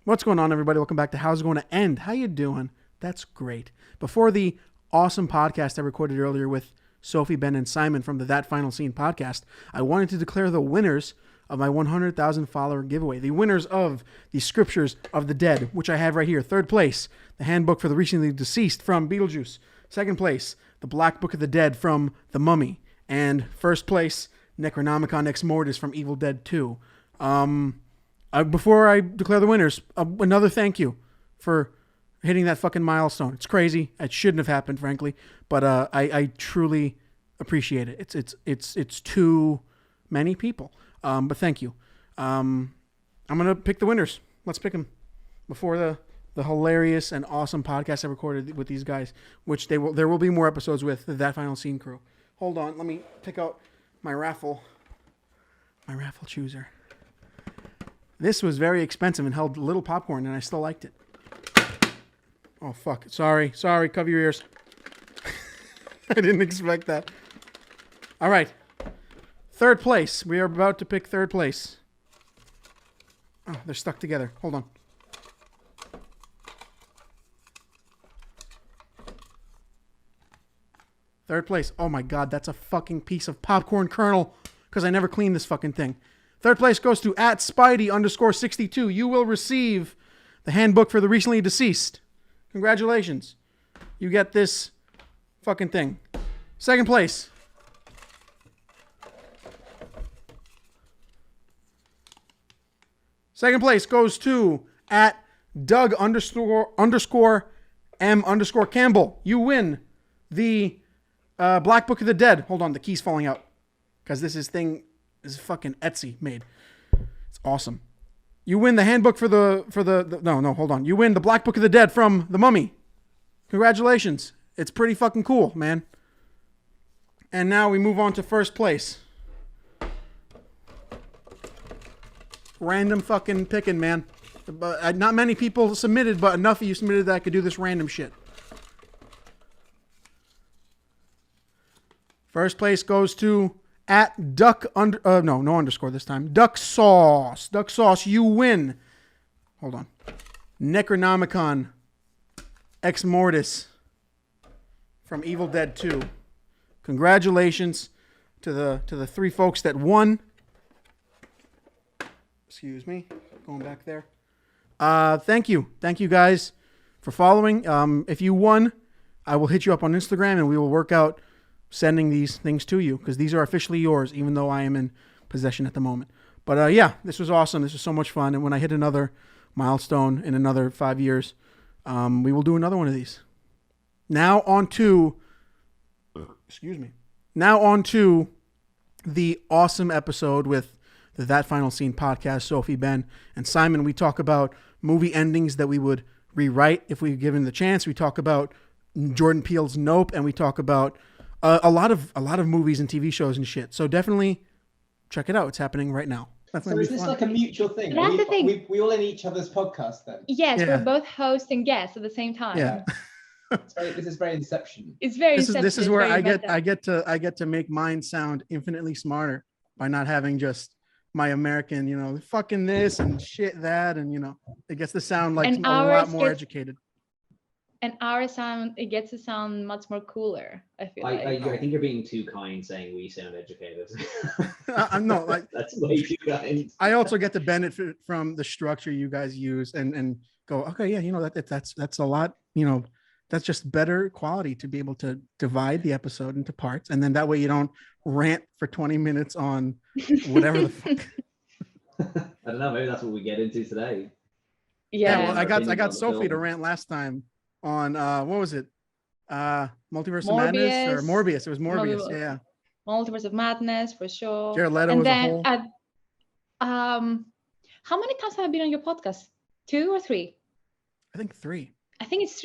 What's going on, everybody? Welcome back to How's It Going to End? How you doing? That's great. Before the awesome podcast I recorded earlier with Sophie, Ben, and Simon from the That Final Scene podcast, I wanted to declare the winners of my 100,000 follower giveaway. The winners of the Scriptures of the Dead, which I have right here. Third place, the Handbook for the Recently Deceased from Beetlejuice. Second place, the Black Book of the Dead from The Mummy. And first place, Necronomicon Ex Mortis from Evil Dead 2. Before I declare the winners, another thank you for hitting that fucking milestone. It's crazy. It shouldn't have happened, frankly, but I truly appreciate it. It's too many people. But thank you. I'm gonna pick the winners. Let's pick them before the hilarious and awesome podcast I recorded with these guys, which there will be more episodes with That Final Scene crew. Hold on, let me pick out my raffle chooser. This was very expensive and held little popcorn, and I still liked it. Oh, fuck. Sorry. Cover your ears. I didn't expect that. All right. Third place. We are about to pick third place. Oh, they're stuck together. Hold on. Third place. Oh, my God. That's a fucking piece of popcorn kernel because I never cleaned this fucking thing. Third place goes to @Spidey_62. You will receive the Handbook for the Recently Deceased. Congratulations. You get this fucking thing. Second place. Second place goes to @Doug_M_Campbell. You win the Black Book of the Dead. Hold on, the key's falling out because this is fucking Etsy made. It's awesome. You win the handbook for the hold on. You win the Black Book of the Dead from The Mummy. Congratulations. It's pretty fucking cool, man. And now we move on to first place. Random fucking picking, man. Not many people submitted, but enough of you submitted that I could do this random shit. First place goes to no underscore this time. Duck Sauce. You win. Hold on. Necronomicon Ex Mortis from Evil Dead 2. Congratulations to the three folks that won. Excuse me. Going back there. Thank you guys for following. If you won, I will hit you up on Instagram and we will work out sending these things to you because these are officially yours, even though I am in possession at the moment. But yeah, this was awesome. This was so much fun. And when I hit another milestone in another 5 years, we will do another one of these. Now on to the awesome episode with the That Final Scene podcast, Sophie, Ben, and Simon. We talk about movie endings that we would rewrite if we were given the chance. We talk about Jordan Peele's Nope, and we talk about a lot of movies and TV shows and shit. So definitely check it out. It's happening right now. So is this like a mutual thing? That's the thing. We all in each other's podcast then? Yes, yeah. We're both hosts and guests at the same time. Yeah. This is very Inception. It's very Inception. This is where I get to make mine sound infinitely smarter by not having just my American, fucking this and shit that, and it gets to sound like a lot more educated. And it gets to sound much more cooler. I feel like. I think you're being too kind saying we sound educated. I'm not like that's way too kind. I also get to benefit from the structure you guys use and go, okay, yeah, that's a lot, that's just better quality to be able to divide the episode into parts, and then that way you don't rant for 20 minutes on whatever the fuck. I don't know. Maybe that's what we get into today. Yeah. Well, I got Sophie to rant last time on what was it? Multiverse of Madness or Morbius? It was Morbius. Yeah. Multiverse of Madness for sure. Jared Leto was a whole. How many times have I been on your podcast? 2 or 3? I think 3. I think it's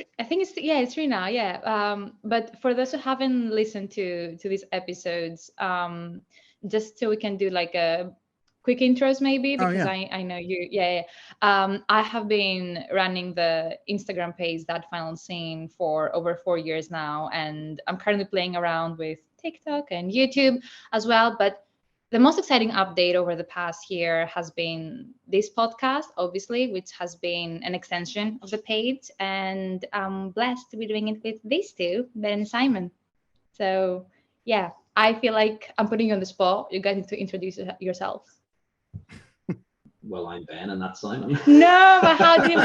3 now. Yeah. But for those who haven't listened to these episodes, just so we can do like a quick intros maybe, because I know you. Yeah. I have been running the Instagram page That Final Scene for over 4 years now, and I'm currently playing around with TikTok and YouTube as well. But the most exciting update over the past year has been this podcast, obviously, which has been an extension of the page. And I'm blessed to be doing it with these two, Ben and Simon. So, yeah, I feel like I'm putting you on the spot. You guys need to introduce yourselves. Well, I'm Ben, and that's Simon. No, but how do you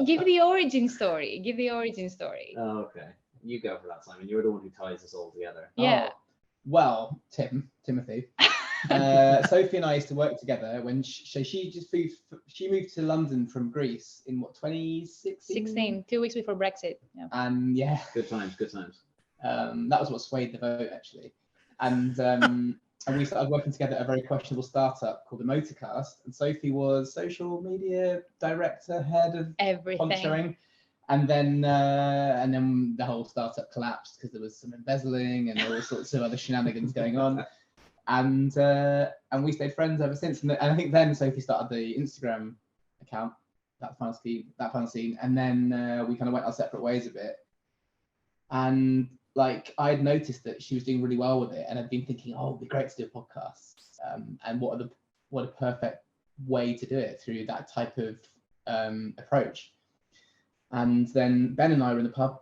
give the origin story? Give the origin story. Oh, okay. You go for that, Simon. You're the one who ties us all together. Yeah. Oh, well, Timothy. Sophie and I used to work together when she moved to London from Greece in what, 2016? 16, 2 weeks before Brexit. Yeah. And yeah, Good times, good times. that was what swayed the vote actually. And we started working together at a very questionable startup called the Motorcast. And Sophie was social media director, head of Everything. sponsoring. And then the whole startup collapsed because there was some embezzling and all sorts of other shenanigans going on. And we stayed friends ever since. And I think then Sophie started the Instagram account, that final scene. And then we kind of went our separate ways a bit. And like I had noticed that she was doing really well with it, and I'd been thinking, oh, it'd be great to do a podcast. And what a perfect way to do it through that type of approach. And then Ben and I were in the pub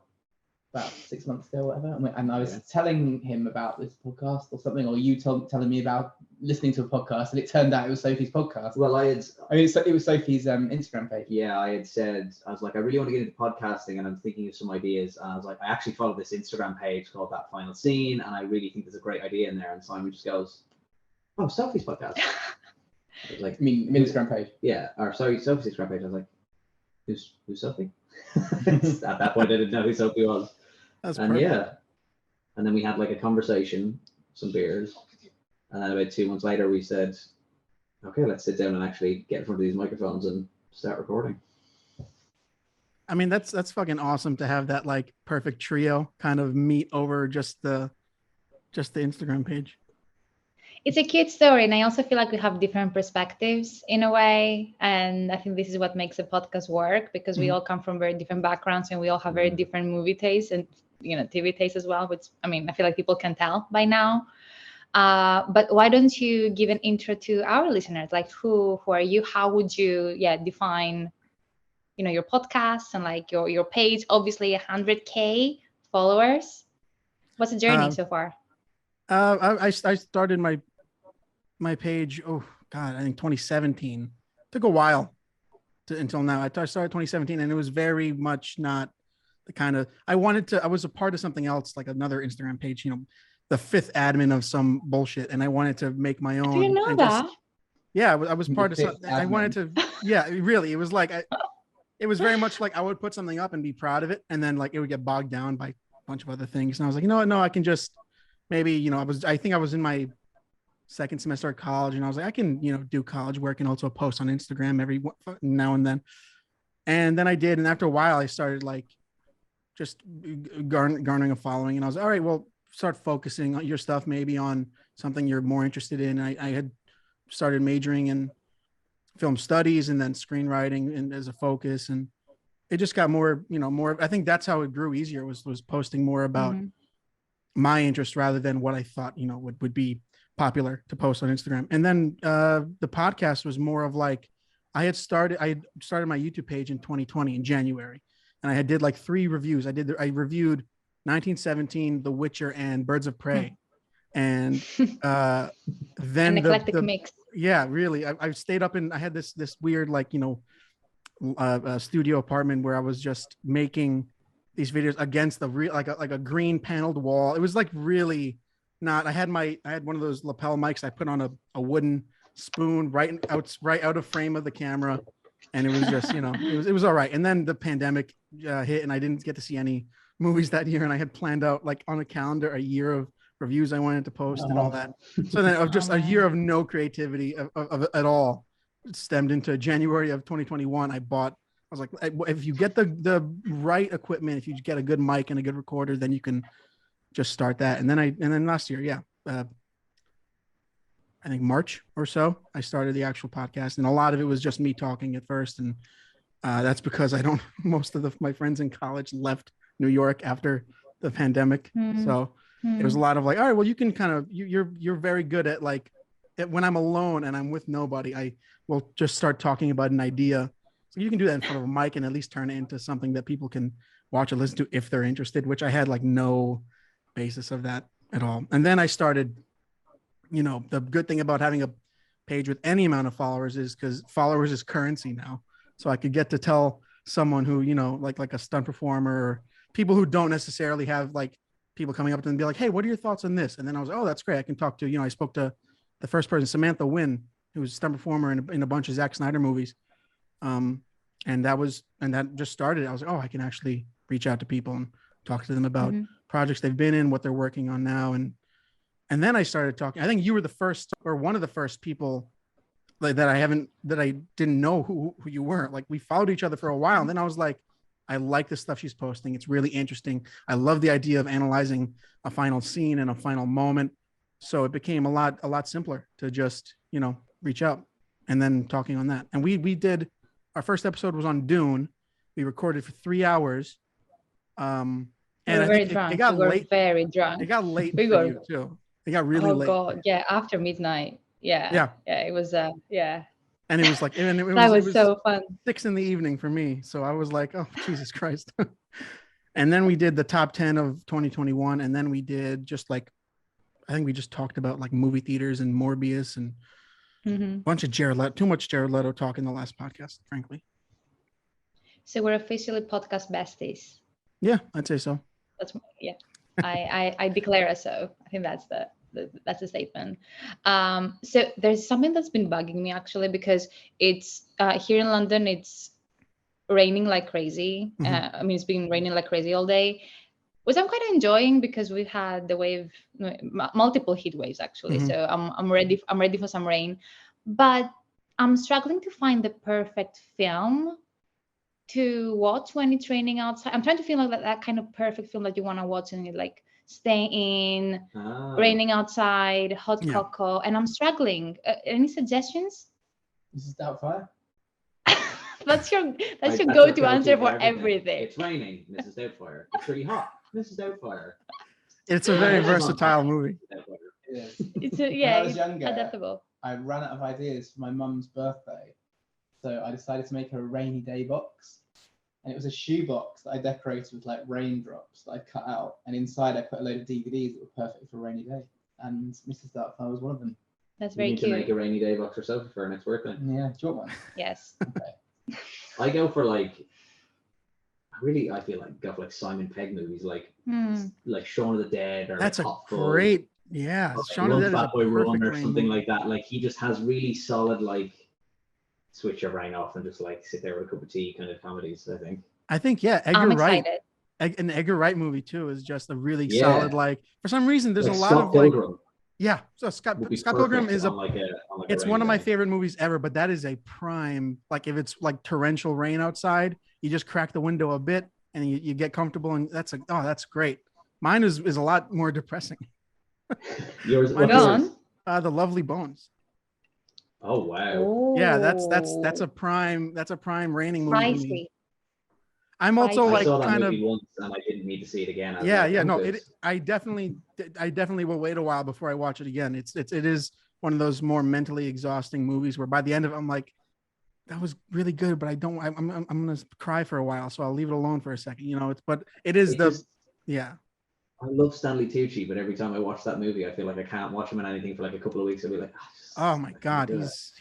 about 6 months ago, or whatever, and I was telling him about this podcast or something, or you telling me about listening to a podcast, and it turned out it was Sophie's podcast. Well, it was Sophie's Instagram page. Yeah, I was like, I really want to get into podcasting, and I'm thinking of some ideas. And I was like, I actually follow this Instagram page called That Final Scene, and I really think there's a great idea in there. And Simon just goes, oh, Sophie's podcast. I was like, I mean, Instagram page. Yeah, or sorry, Sophie's Instagram page. I was like, who's Sophie? At that point, I didn't know who Sophie was. That's and perfect. yeah, and then we had like a conversation, some beers, and then about 2 months later, we said, okay, let's sit down and actually get in front of these microphones and start recording. I mean, that's fucking awesome to have that like perfect trio kind of meet over just the Instagram page. It's a cute story, and I also feel like we have different perspectives in a way, and I think this is what makes a podcast work, because we all come from very different backgrounds and we all have very different movie tastes and TV tastes as well, which I mean I feel like people can tell by now. But why don't you give an intro to our listeners? Like who are you? How would you define your podcast and like your page? Obviously 100K followers. What's the journey so far? I started my page, oh God, I think 2017. Took a while until now. I started 2017, and it was very much not the kind of, I was a part of something else, like another Instagram page, the fifth admin of some bullshit, and I wanted to make my own. Do you know that? I was part of something. I wanted to, really, it was like, it was very much like I would put something up and be proud of it, and then like it would get bogged down by a bunch of other things. And I was like, no, I can just maybe, I think I was in my second semester at college, and I was like, I can, do college work and also post on Instagram every now and then. And then I did. And after a while, I started like just garnering a following. And I was like, all right, well, start focusing on your stuff, maybe on something you're more interested in. I had started majoring in film studies and then screenwriting and as a focus. And it just got more, I think that's how it grew easier, was posting more about my interest rather than what I thought, would be popular to post on Instagram. And then the podcast was more of like, I had started my YouTube page in 2020 in January, and I did like 3 reviews. I reviewed 1917, The Witcher, and Birds of Prey. And then an eclectic mix. Yeah, really. I stayed up I had this weird, like, studio apartment where I was just making these videos against the real, like a green paneled wall. It was like really not, I had one of those lapel mics I put on a wooden spoon right out of frame of the camera. And it was just, it was all right. And then the pandemic hit, and I didn't get to see any movies that year. And I had planned out like on a calendar a year of reviews I wanted to post and all that. So then of just a year of no creativity of at all, it stemmed into January of 2021. I was like, if you get the right equipment, if you get a good mic and a good recorder, then you can just start that. And then last year, I think March or so, I started the actual podcast, and a lot of it was just me talking at first. And that's because most of my friends in college left New York after the pandemic. So It was a lot of like, all right, well, you can kind of you're very good at like when I'm alone and I'm with nobody, I will just start talking about an idea. So you can do that in front of a mic and at least turn it into something that people can watch or listen to if they're interested, which I had like no basis of that at all. And then I started, the good thing about having a page with any amount of followers is because followers is currency now. So I could get to tell someone who, like a stunt performer or people who don't necessarily have like people coming up to them and be like, hey, what are your thoughts on this? And then I was, oh, that's great. I can talk to, I spoke to the first person, Samantha Wynn, who was a stunt performer in a bunch of Zack Snyder movies. And that just started. I was like, oh, I can actually reach out to people and talk to them about projects they've been in, what they're working on now. And then I started talking. I think you were the first or one of the first people like that I didn't know who you were. Like we followed each other for a while. And then I was like, I like the stuff she's posting. It's really interesting. I love the idea of analyzing a final scene and a final moment. So it became a lot simpler to just, reach out and then talking on that. And we did, our first episode was on Dune. We recorded for 3 hours. And I think it got late. Very drunk. It got late for you too. It got really late. Oh God. Yeah. After midnight. Yeah. It was, yeah. And it was like, and it was so fun. 6 p.m. for me. So I was like, oh, Jesus Christ. And then we did the top 10 of 2021. And then we did just like, I think we just talked about like movie theaters and Morbius and a bunch of too much Jared Leto talk in the last podcast, frankly. So we're officially podcast besties. Yeah, I'd say so. I declare us so. I think that's the statement. So there's something that's been bugging me actually, because it's here in London, it's raining like crazy. It's been raining like crazy all day, which I'm quite enjoying because we've had multiple heat waves actually. So I'm ready for some rain, but I'm struggling to find the perfect film to watch when it's raining outside. I'm trying to feel like that kind of perfect film that you want to watch and you like stay in, raining outside, hot cocoa, and I'm struggling. Any suggestions? Mrs. Doubtfire. That's your go-to answer for everything. It's raining, Mrs. Doubtfire. It's really hot, Mrs. Doubtfire. It's a very versatile movie. It's when I was younger, adaptable. I ran out of ideas for my mum's birthday, so I decided to make her a rainy day box. And it was a shoebox that I decorated with like raindrops that I cut out, and inside I put a load of DVDs that were perfect for a rainy day. And Mrs. Doubtfire was one of them. That's very cute. You need to make a rainy day box for Sophie for her next work then. Yeah, do you want one? Yes. Okay. I go for I feel like go for like Simon Pegg movies, like Shaun of the Dead, or that's like a great, yeah. Shaun of the Dead is a perfect Run or something like that. Like he just has really solid like switch your brain off and just like sit there with a cup of tea kind of comedies. I think Edgar Wright. An Edgar Wright movie too is just a really solid. Like for some reason, there's like a lot Scott of Pilgrim. like. Yeah, so Scott Pilgrim is it's one of my favorite movies ever, but that is a prime, like if it's like torrential rain outside, you just crack the window a bit and you get comfortable, and that's great. Mine is a lot more depressing. Yours? The Lovely Bones. Oh wow. Ooh. Yeah, that's a prime raining movie. Pricey. I'm also I like saw that kind movie of once and I didn't need to see it again. I definitely will wait a while before I watch it again. It is one of those more mentally exhausting movies where by the end of it I'm like, that was really good, but I'm gonna cry for a while, so I'll leave it alone for a second. I love Stanley Tucci, but every time I watch that movie, I feel like I can't watch him in anything for like a couple of weeks. I'll be like, oh my God, he's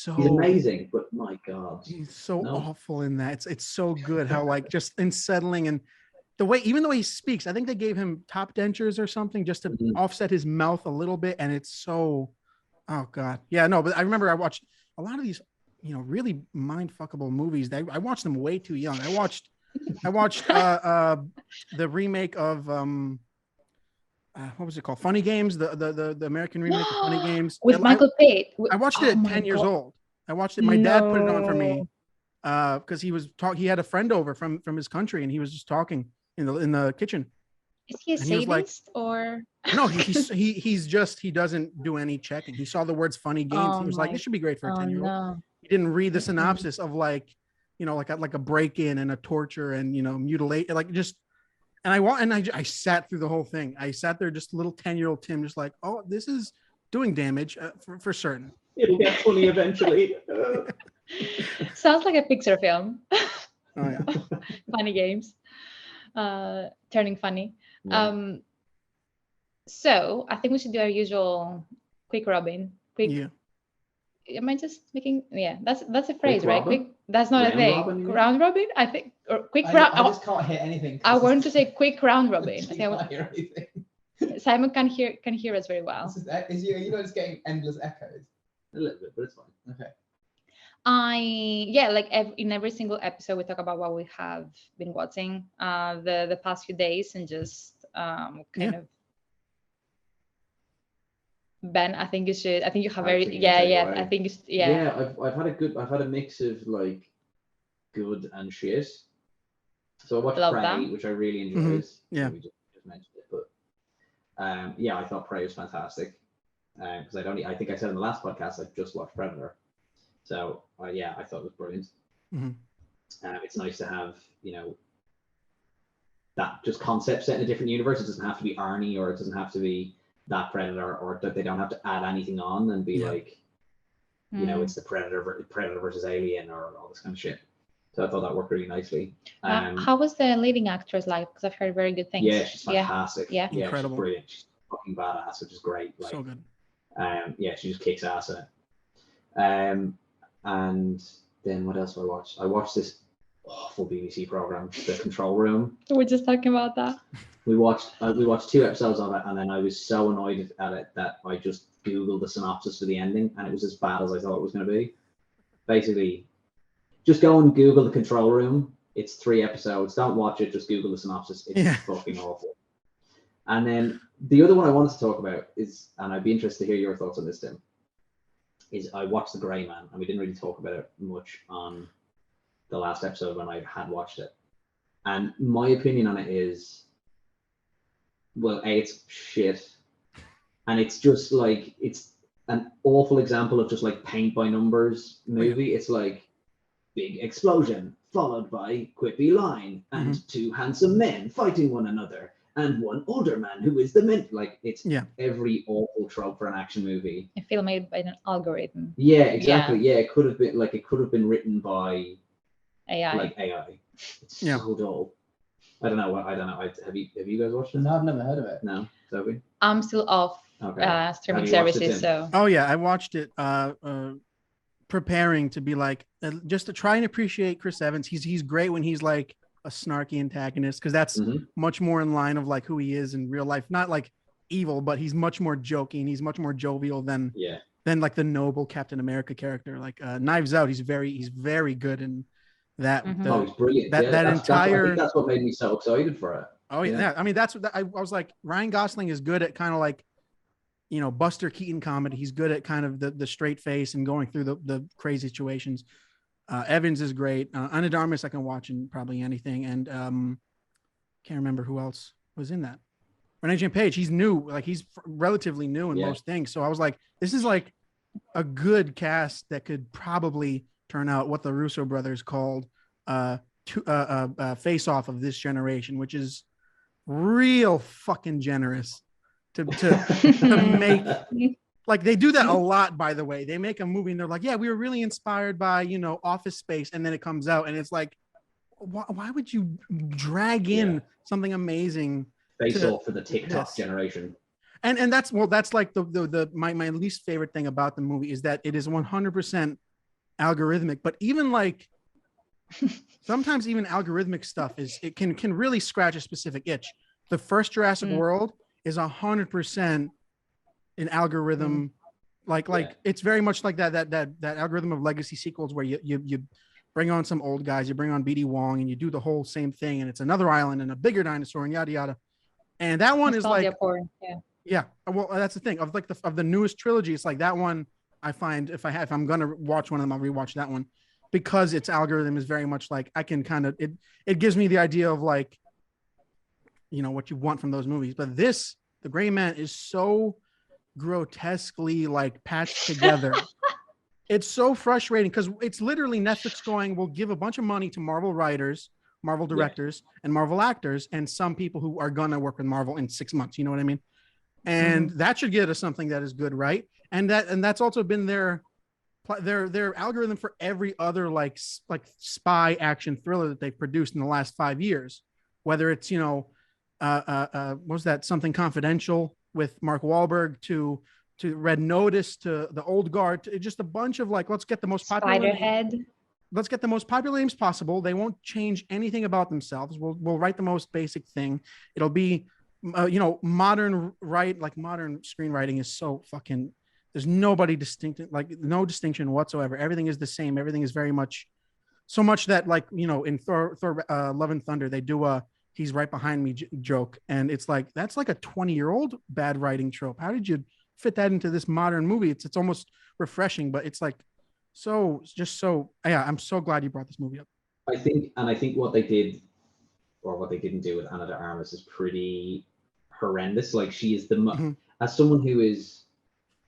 amazing, but my God, he's so awful in that. It's so good how like just unsettling, and the way, even the way he speaks, I think they gave him top dentures or something just to offset his mouth a little bit, and it's so, oh God, yeah, no. But I remember I watched a lot of these, really mind fuckable movies. I watched them way too young. I watched the remake of what was it called? Funny Games, the American remake of Funny Games with Michael Pitt. I watched it at 10 years old. I watched it. My dad put it on for me because he had a friend over from his country, and he was just talking in the kitchen. Is he a sadist or? No, he doesn't do any checking. He saw the words Funny Games. He was like, this should be great for a 10-year-old. No. He didn't read the synopsis of like, like a break-in and a torture and mutilate, like just And I sat through the whole thing. I sat there, just little 10-year-old Tim, just like, oh, this is doing damage for certain. It'll get funny eventually. Sounds like a Pixar film. Oh yeah. Funny games, turning funny. Yeah. So I think we should do our usual quick robin. Quick. Yeah. Am I just making? Yeah, that's a phrase, Quick right? robin? Quick. That's not a Round thing. robin, you mean? Round robin, I think, or quick I round. just can't hit anything. I wanted to say quick round robin. I You think can't hear anything. Simon can hear us very well. You know, it's getting endless echoes. A little bit, but it's fine. Okay. In every single episode we talk about what we have been watching the past few days, and just kind of. Ben, I think you should. I think you have I very think you yeah take it yeah. away. I think it's I've had a mix of like good and shit. So I watched Love Prey, that. which I really enjoyed. Yeah. We just mentioned it, but yeah, I thought Prey was fantastic. Because I think I said in the last podcast I just watched Predator. So yeah, I thought it was brilliant. Mhm. It's nice to have, that just concept set in a different universe. It doesn't have to be Arnie, or it doesn't have to be that Predator, or that they don't have to add anything on and be like, it's the Predator versus Alien, or all this kind of shit. So I thought that worked really nicely. how was the leading actress like? Because I've heard very good things. Yeah, she's fantastic. Yeah. Incredible. She's brilliant. She's fucking badass, which is great. Like, So good. yeah, she just kicks ass in it. And then what else did I watch? I watched this awful BBC program, The Control Room. We're just talking about that. We watched 2 episodes of it, and then I was so annoyed at it that I just Googled the synopsis for the ending, and it was as bad as I thought it was going to be. Basically, just go and Google The Control Room. It's 3 episodes. Don't watch it. Just Google the synopsis. It's fucking awful. And then the other one I wanted to talk about is, and I'd be interested to hear your thoughts on this, Tim, is I watched The Grey Man, and we didn't really talk about it much on the last episode when I had watched it. And my opinion on it is, well, it's shit. And it's just like, it's an awful example of just like paint by numbers movie. It's like big explosion followed by quippy line and 2 handsome men fighting one another and one older man who is the men. Like, it's every awful trope for an action movie. A film made by an algorithm. Yeah, exactly. Yeah, it could have been written by AI. AI. It's so dull. I don't know. Have you guys watched it? No, I've never heard of it. No, Sophie? I'm still off streaming services, so. Oh yeah, I watched it preparing to be like, just to try and appreciate Chris Evans. He's great when he's like a snarky antagonist, because that's much more in line of like who he is in real life. Not like evil, but he's much more joking. He's much more jovial than like the noble Captain America character. Like Knives Out, he's very good in that. He's brilliant. I think that's what made me so excited for it. Oh yeah. I mean, that's what I was like. Ryan Gosling is good at kind of like, Buster Keaton comedy. He's good at kind of the straight face and going through the crazy situations. Evans is great. Ana de Armas I can watch in probably anything. And can't remember who else was in that. Renee Jean Page. He's new. Like, he's relatively new in most things. So I was like, this is like a good cast that could probably turn out what the Russo brothers called face off of this generation, which is real fucking generous to make. Like, they do that a lot, by the way. They make a movie and they're like, yeah, we were really inspired by, Office Space. And then it comes out and it's like, why would you drag in something amazing? Face off for the TikTok generation. And that's like my least favorite thing about the movie is that it is 100% algorithmic, but even like sometimes even algorithmic stuff it can really scratch a specific itch. The first Jurassic World is 100% an algorithm, like it's very much like that algorithm of legacy sequels where you bring on some old guys, you bring on BD Wong, and you do the whole same thing, and it's another island and a bigger dinosaur and yada yada. And that one is like well, that's the thing of like of the newest trilogy. It's like that one I find if I'm gonna watch one of them, I'll rewatch that one, because its algorithm is very much like I can kind of it gives me the idea of like what you want from those movies. But The Gray Man is so grotesquely like patched together. It's so frustrating because it's literally Netflix going, we'll give a bunch of money to Marvel writers Marvel directors and Marvel actors, and some people who are gonna work with Marvel in 6 months. You know what I mean? And that should get us something that is good, right? And that's also been their algorithm for every other like spy action thriller that they've produced in the last 5 years. Whether it's what was that, Something Confidential with Mark Wahlberg, to Red Notice, to The Old Guard, to just a bunch of like, let's get the most popular Spiderhead. Let's get the most popular names possible. They won't change anything about themselves. We'll write the most basic thing. It'll be modern screenwriting is so fucking, there's nobody distinct, like no distinction whatsoever. Everything is the same. Everything is very much, so much that like, in Thor Love and Thunder, they do a he's right behind me joke, and it's like, that's like a 20-year-old bad writing trope. How did you fit that into this modern movie? It's almost refreshing, but it's like I'm so glad you brought this movie up. I think what they did, or what they didn't do with Ana de Armas, is pretty horrendous. Like, she is as someone who is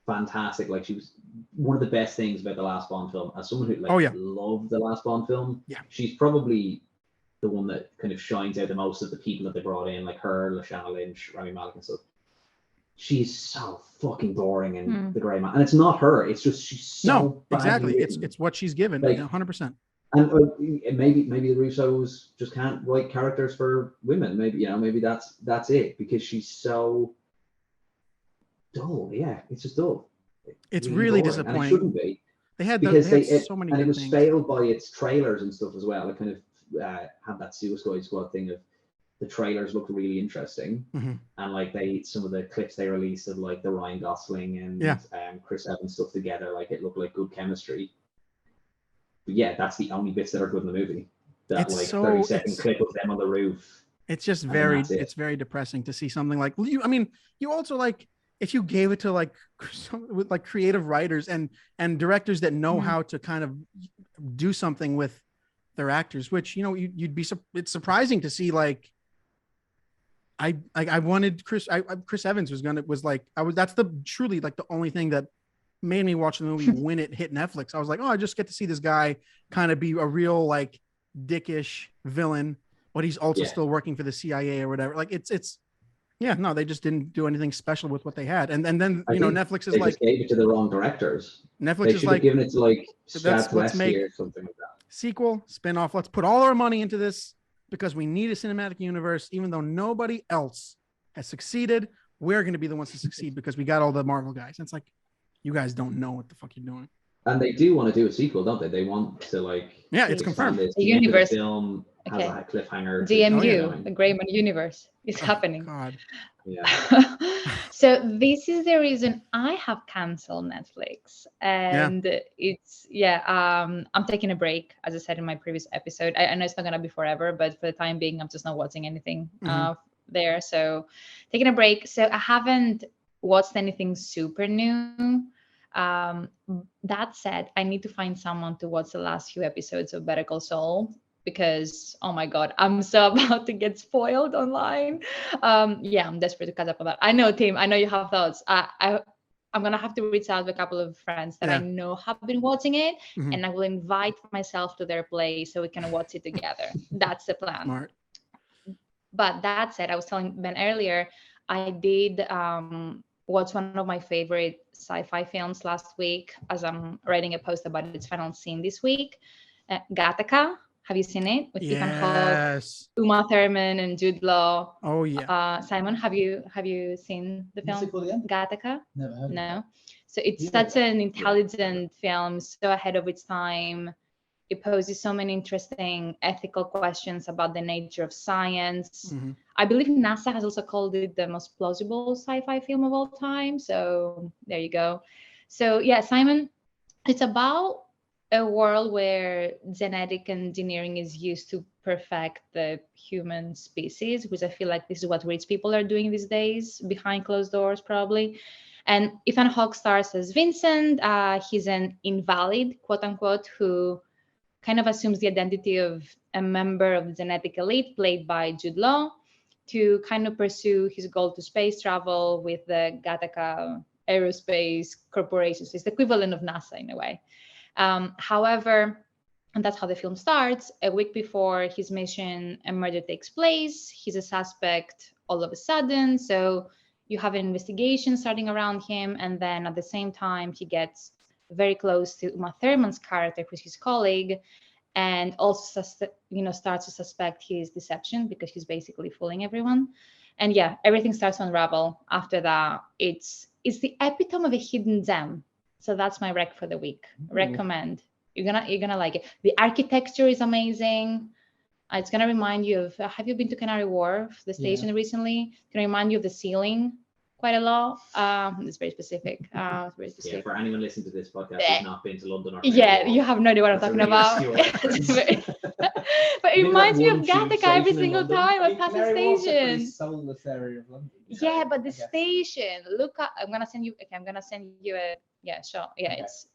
fantastic, like, she was one of the best things about the last Bond film. As someone who loved the last Bond film, she's probably the one that kind of shines out the most of the people that they brought in, like her, Lashana Lynch, Rami Malek and stuff. She's so fucking boring in The Grey Man, and it's not her. It's just she's so exactly. written. It's what she's given, like, 100%. And maybe the Russos just can't write characters for women. Maybe that's it, because she's so dull. Yeah, it's just dull. It's really disappointing. And it shouldn't be. They had so many, and it was things. failed by its trailers and stuff as well. It kind of had that Suicide Squad thing of the trailers looked really interesting, and like some of the clips they released of like the Ryan Gosling and Chris Evans stuff together, like it looked like good chemistry. But yeah, that's the only bits that are good in the movie. That 30-second clip of them on the roof. It's just it's very depressing to see something like you also, like, if you gave it to like with like creative writers and directors that know how to kind of do something with their actors, which you'd be, it's surprising to see. Like, I wanted Chris Evans that's truly like the only thing that made me watch the movie when it hit Netflix. I was like, oh, I just get to see this guy kind of be a real like dickish villain, but he's also still working for the CIA or whatever. Like, they just didn't do anything special with what they had. And then Netflix is like, gave it to the wrong directors. Netflix they is like, given it to like let's make or something like that. Sequel, spin-off. Let's put all our money into this because we need a cinematic universe. Even though nobody else has succeeded, we're going to be the ones to succeed because we got all the Marvel guys. And it's like, you guys don't know what the fuck you're doing. And they do want to do a sequel, don't they? They want to it's confirmed. The universe. The film has a cliffhanger. DMU, the Grey Man universe, is happening. God. Yeah. So this is the reason I have canceled Netflix, and I'm taking a break, as I said in my previous episode. I know it's not gonna be forever, but for the time being, I'm just not watching anything there. So taking a break. So I haven't watched anything super new. That said, I need to find someone to watch the last few episodes of Better Call Saul, because oh my god, I'm so about to get spoiled online. I'm desperate to catch up on that. I know, Tim, I know you have thoughts. I'm gonna have to reach out to a couple of friends that I know have been watching it, and I will invite myself to their place so we can watch it together. That's the plan. Smart. But that said, I was telling Ben earlier, I did watch one of my favorite sci-fi films last week, as I'm writing a post about its final scene this week. Gattaca. Have you seen it? With Ethan Hawke, Uma Thurman, and Jude Law. Oh yeah. Simon, have you seen the film Gattaca? Never heard of No. So it's such an intelligent film, so ahead of its time. It poses so many interesting ethical questions about the nature of science. I believe NASA has also called it the most plausible sci-fi film of all time. So there you go. So yeah, Simon, it's about a world where genetic engineering is used to perfect the human species, which I feel like this is what rich people are doing these days, behind closed doors probably. And Ethan Hawke stars as Vincent. He's an invalid, quote unquote, who kind of assumes the identity of a member of the genetic elite, played by Jude Law, to kind of pursue his goal to space travel with the Gattaca Aerospace Corporation. So it's the equivalent of NASA in a way. However, And that's how the film starts. A week before his mission, a murder takes place. He's a suspect all of a sudden. So you have an investigation starting around him. And then at the same time, he gets very close to Uma Thurman's character, who's his colleague, and also starts to suspect his deception because he's basically fooling everyone. And yeah, everything starts to unravel after that. It's the epitome of a hidden gem. So that's my rec for the week. Recommend. You're gonna like it. The architecture is amazing. It's gonna remind you of. Have you been to Canary Wharf, the station recently? It's gonna remind you of the ceiling quite a lot. It's very specific. Yeah, for anyone listening to this podcast who's not been to London or you have no idea what I'm talking about. But it reminds me of Gattaca every single time I pass a station. Soulless area of London. Yeah, but the station. Look up. I'm gonna send you. Okay, I'm gonna send you a shot. Yeah, it's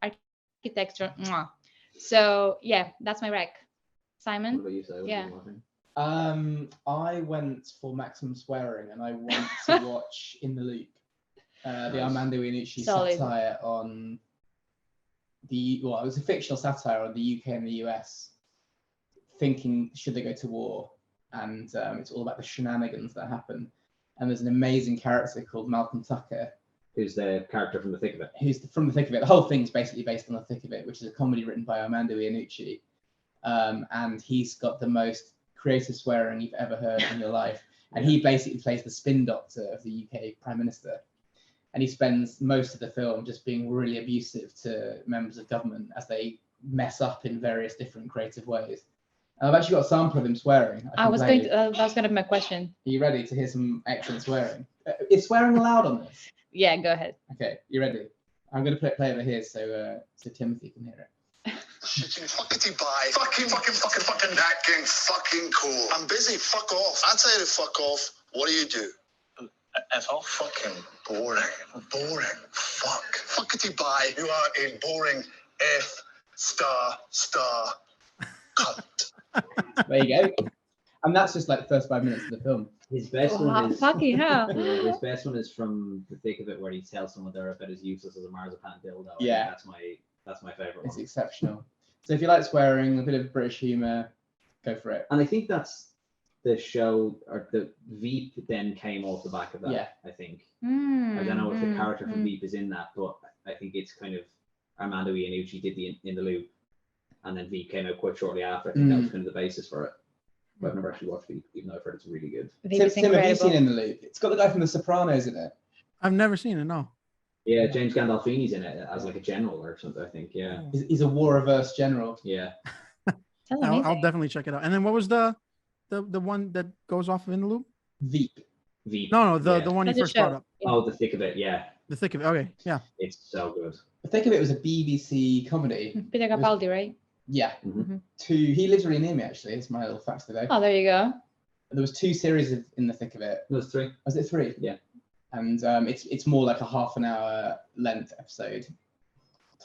architecture. Mwah. So yeah, that's my rec. Simon? What about you, Sai? Yeah. I went for maximum swearing, and I went to watch In the Loop, the Armando Iannucci satire on it was a fictional satire on the UK and the US, thinking should they go to war, and it's all about the shenanigans that happen. And there's an amazing character called Malcolm Tucker, who's the character from The Thick of It. Who's from The Thick of It. The whole thing's basically based on The Thick of It, which is a comedy written by Armando Iannucci. And he's got the most creative swearing you've ever heard in your life. And he basically plays the spin doctor of the UK Prime Minister. And he spends most of the film just being really abusive to members of government as they mess up in various different creative ways. And I've actually got a sample of him swearing. That was going to be my question. Are you ready to hear some excellent swearing? Is swearing allowed on this? Yeah, go ahead. Okay, you ready? I'm going to play over here so Timothy can hear it. Shitting fuckity bye. Fucking hacking. Fucking cool. I'm busy. Fuck off. I'll tell you to fuck off. What do? F off. Fucking boring. Boring. Fuck. Fuckity bye. You are a boring F star cunt. There you go. And that's just like the first 5 minutes of the film. His best one is fucking hell. His best one is from The Thick of It, where he tells someone they're about as useless as a marzipan dildo. Yeah, that's my favorite one. It's exceptional. So if you like swearing, a bit of British humor, go for it. And I think that's the show, or the Veep then came off the back of that. Yeah. I think. I don't know if the character from Veep is in that, but I think it's kind of Armando Iannucci did the In the Loop, and then Veep came out quite shortly after. I think that was kind of the basis for it. But I've never actually watched Veep, even though I've heard it's really good. Tim, have you seen In the Loop? It's got the guy from The Sopranos in it. I've never seen it, no. Yeah, James Gandolfini's in it as like a general or something, I think, yeah. He's a war-averse general. Yeah. I'll definitely check it out. And then what was the one that goes off of In the Loop? Veep. No, the one you first brought up. Oh, The Thick of It, yeah. The Thick of It, okay, yeah. It's so good. The Thick of It was a BBC comedy. Peter Capaldi, right? Yeah. He lives really near me, actually. It's my little fact today. Oh, there you go. There was 2 series In the Thick of It. There was 3. Was it 3? Yeah. And it's more like a half an hour length episode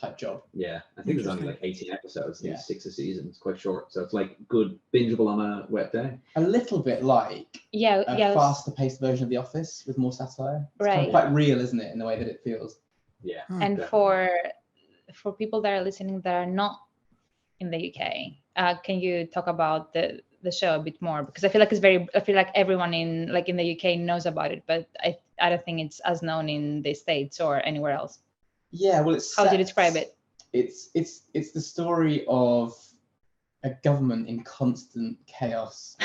type job. Yeah, I think there's only like 18 episodes. Yeah, 6 a season. It's quite short, so it's like good bingeable on a wet day. A little bit like a faster paced version of The Office with more satire. It's kind of quite real, isn't it, in the way that it feels? Yeah. And definitely. for people that are listening that are not in the UK, can you talk about the show a bit more? Because I feel like everyone in the UK knows about it, but I don't think it's as known in the States or anywhere else. Yeah, well, how do you describe it? It's the story of a government in constant chaos,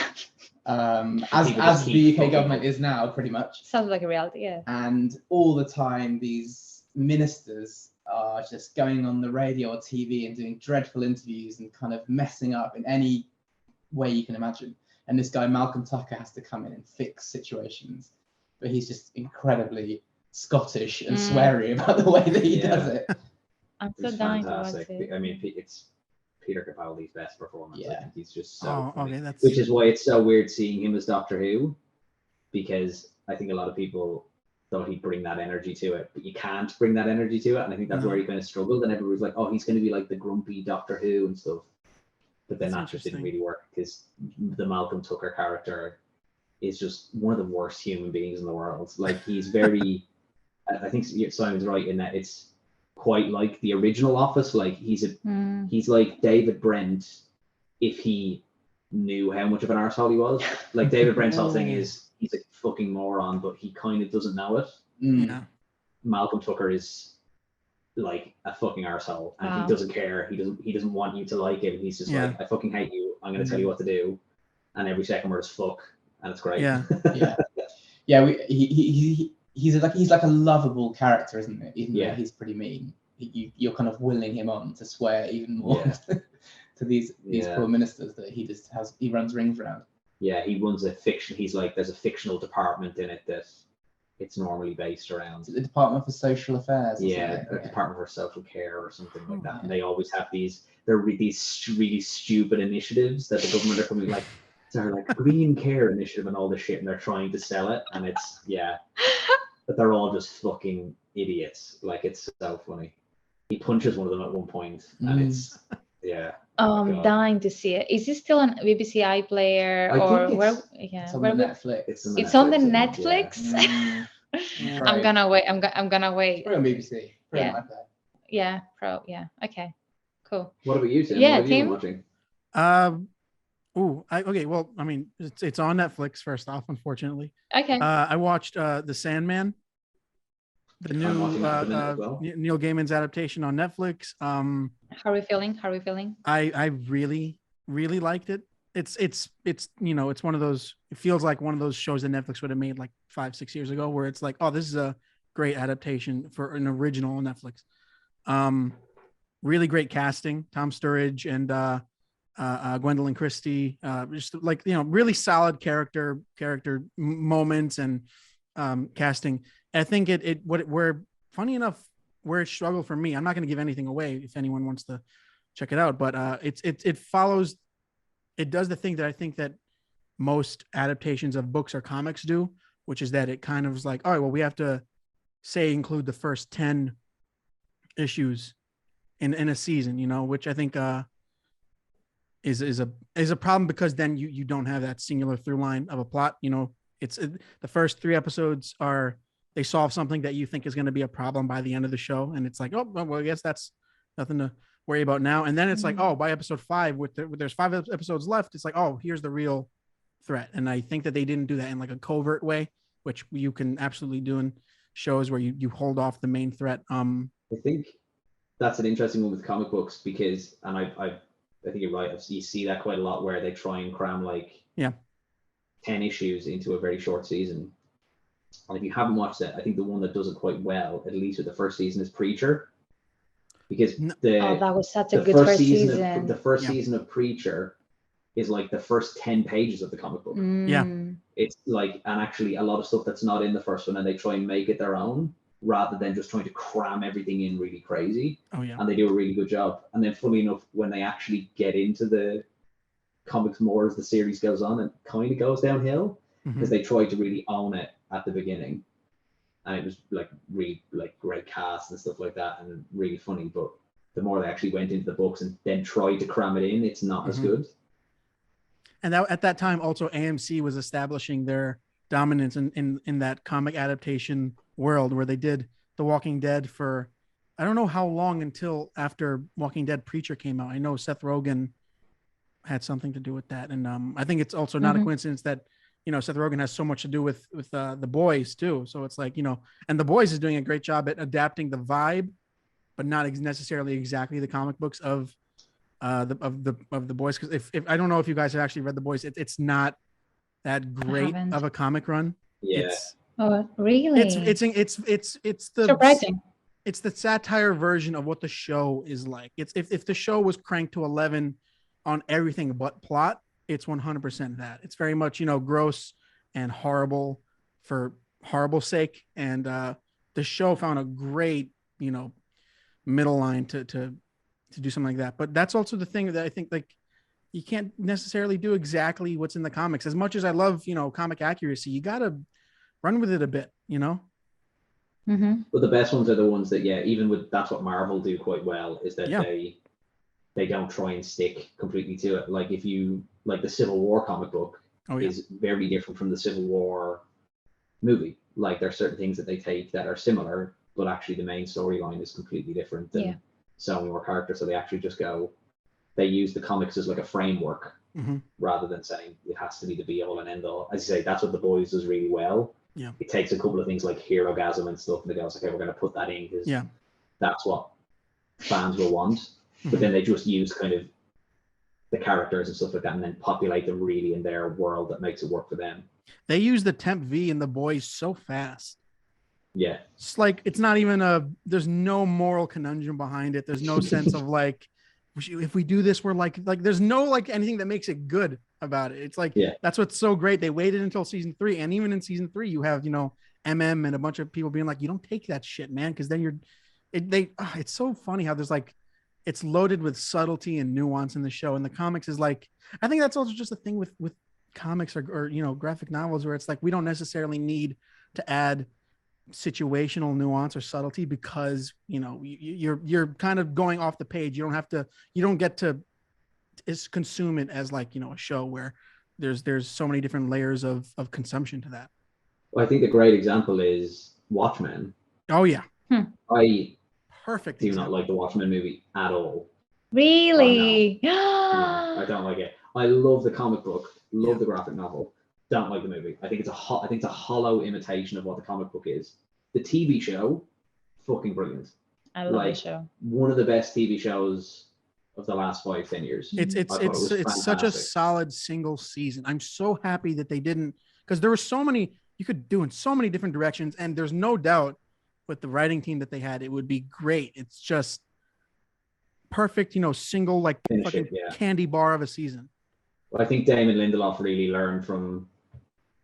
as the UK government is now, pretty much. Sounds like a reality, yeah. And all the time, these ministers are just going on the radio or TV and doing dreadful interviews and kind of messing up in any way you can imagine. And this guy Malcolm Tucker has to come in and fix situations, but he's just incredibly Scottish and sweary about the way that he does it. I'm so dying to watch it. I mean, it's Peter Capaldi's best performance. Yeah. I think he's just so funny. Okay, which is why it's so weird seeing him as Doctor Who, because I think a lot of people thought he'd bring that energy to it, but you can't bring that energy to it, and I think that's where he kind of struggled, and everybody was like, oh, he's going to be like the grumpy Doctor Who and stuff. But then that just didn't really work, because the Malcolm Tucker character is just one of the worst human beings in the world. Like, he's very... I think Simon's right in that quite like the original Office. Like he's like David Brent if he knew how much of an arsehole he was. Like David Brent's whole thing is he's a fucking moron, but he kind of doesn't know it. Yeah. Malcolm Tucker is like a fucking arsehole, and he doesn't care. He doesn't want you to like him. He's just like, I fucking hate you. I'm gonna tell you what to do, and every second word is fuck, and it's great. Yeah. Yeah. He's like a lovable character, isn't it? Even though he's pretty mean. You're kind of willing him on to swear even more to these poor ministers that he runs rings around. Yeah, he runs a fiction. He's like, there's a fictional department in it that it's normally based around. The Department for Social Affairs. Department for Social Care or something like that. And they always have these really stupid initiatives that the government are coming like, they're like Green Care Initiative and all this shit, and they're trying to sell it, and it's but they're all just fucking idiots. Like, it's so funny. He punches one of them at one point, and it's I'm dying to see it. Is it still on BBC iPlayer or where? Yeah, it's on the Netflix. It's on the Netflix. I'm gonna wait. I'm gonna wait. Probably on BBC. Okay, cool. What about you, Tim? Yeah, what have you been watching? Well, I mean, it's on Netflix first off, unfortunately. Okay. I watched The Sandman, the new Neil Gaiman's adaptation on Netflix. How are we feeling? I really, really liked it. It's it's one of those, it feels like one of those shows that Netflix would have made like 5-6 years ago, where it's like, oh, this is a great adaptation for an original on Netflix. Really great casting, Tom Sturridge and Gwendolyn Christie, just like, really solid character moments and casting. I think where funny enough, where it struggled for me, I'm not going to give anything away if anyone wants to check it out, but it does the thing that I think that most adaptations of books or comics do, which is that it kind of is like, all right, well, we have to include the first 10 issues in a season, which I think is a problem, because then you don't have that singular through line of a plot. It's the first 3 episodes they solve something that you think is going to be a problem by the end of the show, and it's like, oh well, I guess that's nothing to worry about now. And then it's like, oh, by episode 5, there's 5 episodes left, it's like, oh, here's the real threat. And I think that they didn't do that in like a covert way, which you can absolutely do in shows where you hold off the main threat. I think that's an interesting one with comic books, because, and I think you're right, you see that quite a lot, where they try and cram like 10 issues into a very short season. And if you haven't watched it, I think the one that does it quite well, at least with the first season, is Preacher. Because that was such a good first season. The first season of Preacher is like the first 10 pages of the comic book. It's like, and actually a lot of stuff that's not in the first one, and they try and make it their own, rather than just trying to cram everything in really crazy. And they do a really good job. And then funny enough, when they actually get into the comics more as the series goes on, it kind of goes downhill, because they try to really own it at the beginning, and it was like really like great cast and stuff like that, and really funny. But the more they actually went into the books and then tried to cram it in, it's not as good. And that, at that time, also AMC was establishing their dominance in that comic adaptation world, where they did The Walking Dead for, I don't know how long, until after Walking Dead Preacher came out. I know Seth Rogen had something to do with that, and I think it's also not a coincidence that Seth Rogen has so much to do with The Boys too. So it's like, and The Boys is doing a great job at adapting the vibe, but not necessarily exactly the comic books of The Boys. Because if I don't know if you guys have actually read The Boys, it's not that great of a comic run. Yeah. Oh, really? It's the surprising. It's the satire version of what the show is like. It's if the show was cranked to 11 on everything but plot, it's 100% that. It's very much, gross and horrible for horrible sake. And the show found a great, middle line to do something like that. But that's also the thing that I think, like, you can't necessarily do exactly what's in the comics. As much as I love, comic accuracy, you got to run with it a bit, But the best ones are the ones that, even with, that's what Marvel do quite well, is that they don't try and stick completely to it. Like, if you like the Civil War comic book is very different from the Civil War movie. Like, there are certain things that they take that are similar, but actually the main storyline is completely different than so many more characters. So they actually just they use the comics as like a framework rather than saying it has to be the be all and end all. As you say, that's what The Boys does really well. Yeah. It takes a couple of things like Hero-gasm and stuff, and it goes, okay, we're going to put that in because that's what fans will want. But then they just use kind of the characters and stuff like that and then populate them really in their world that makes it work for them. They use the temp V in The Boys so fast. Yeah. It's like, it's not even there's no moral conundrum behind it. There's no sense of like, if we do this, we're like there's no like anything that makes it good about it. It's like, that's what's so great. They waited until season 3. And even in season 3, you have, MM and a bunch of people being like, you don't take that shit, man. Cause then it's so funny how there's like, it's loaded with subtlety and nuance in the show. And the comics is like, I think that's also just a thing with comics or graphic novels where it's like, we don't necessarily need to add situational nuance or subtlety because you're kind of going off the page. You don't get to consume it as like a show where there's so many different layers of consumption to that. Well, I think a great example is Watchmen. Oh yeah. I perfect do example. not like the Watchmen movie at all. Really? No, I don't like it. I love the comic book, love the graphic novel. Don't like the movie. I think it's a hollow imitation of what the comic book is. The TV show, fucking brilliant. I love the show. One of the best TV shows of the last 5-10 years. It's such a solid single season. I'm so happy that they didn't, because there were so many you could do in so many different directions, and there's no doubt with the writing team that they had, it would be great. It's just perfect, single like fucking candy bar of a season. Well, I think Damon Lindelof really learned from,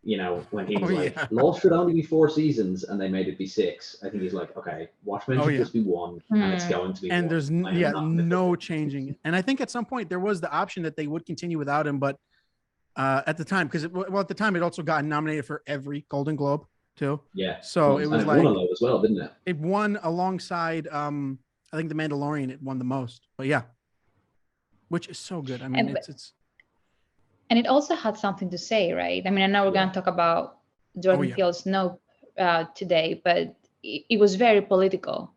when he was Lost should only be 4 seasons and they made it be 6. I think he's like, okay, Watchmen should just be 1 and it's going to be and 1. There's no changing it. And I think at some point there was the option that they would continue without him, but at the time, because at the time it also got nominated for every Golden Globe too. Yeah. So it was like won a lot as well, didn't it? It won alongside I think The Mandalorian. It won the most, but yeah, which is so good. I mean, it's. And it also had something to say, right? I mean, I know we're going to talk about Jordan Peele's Nope today, but it was very political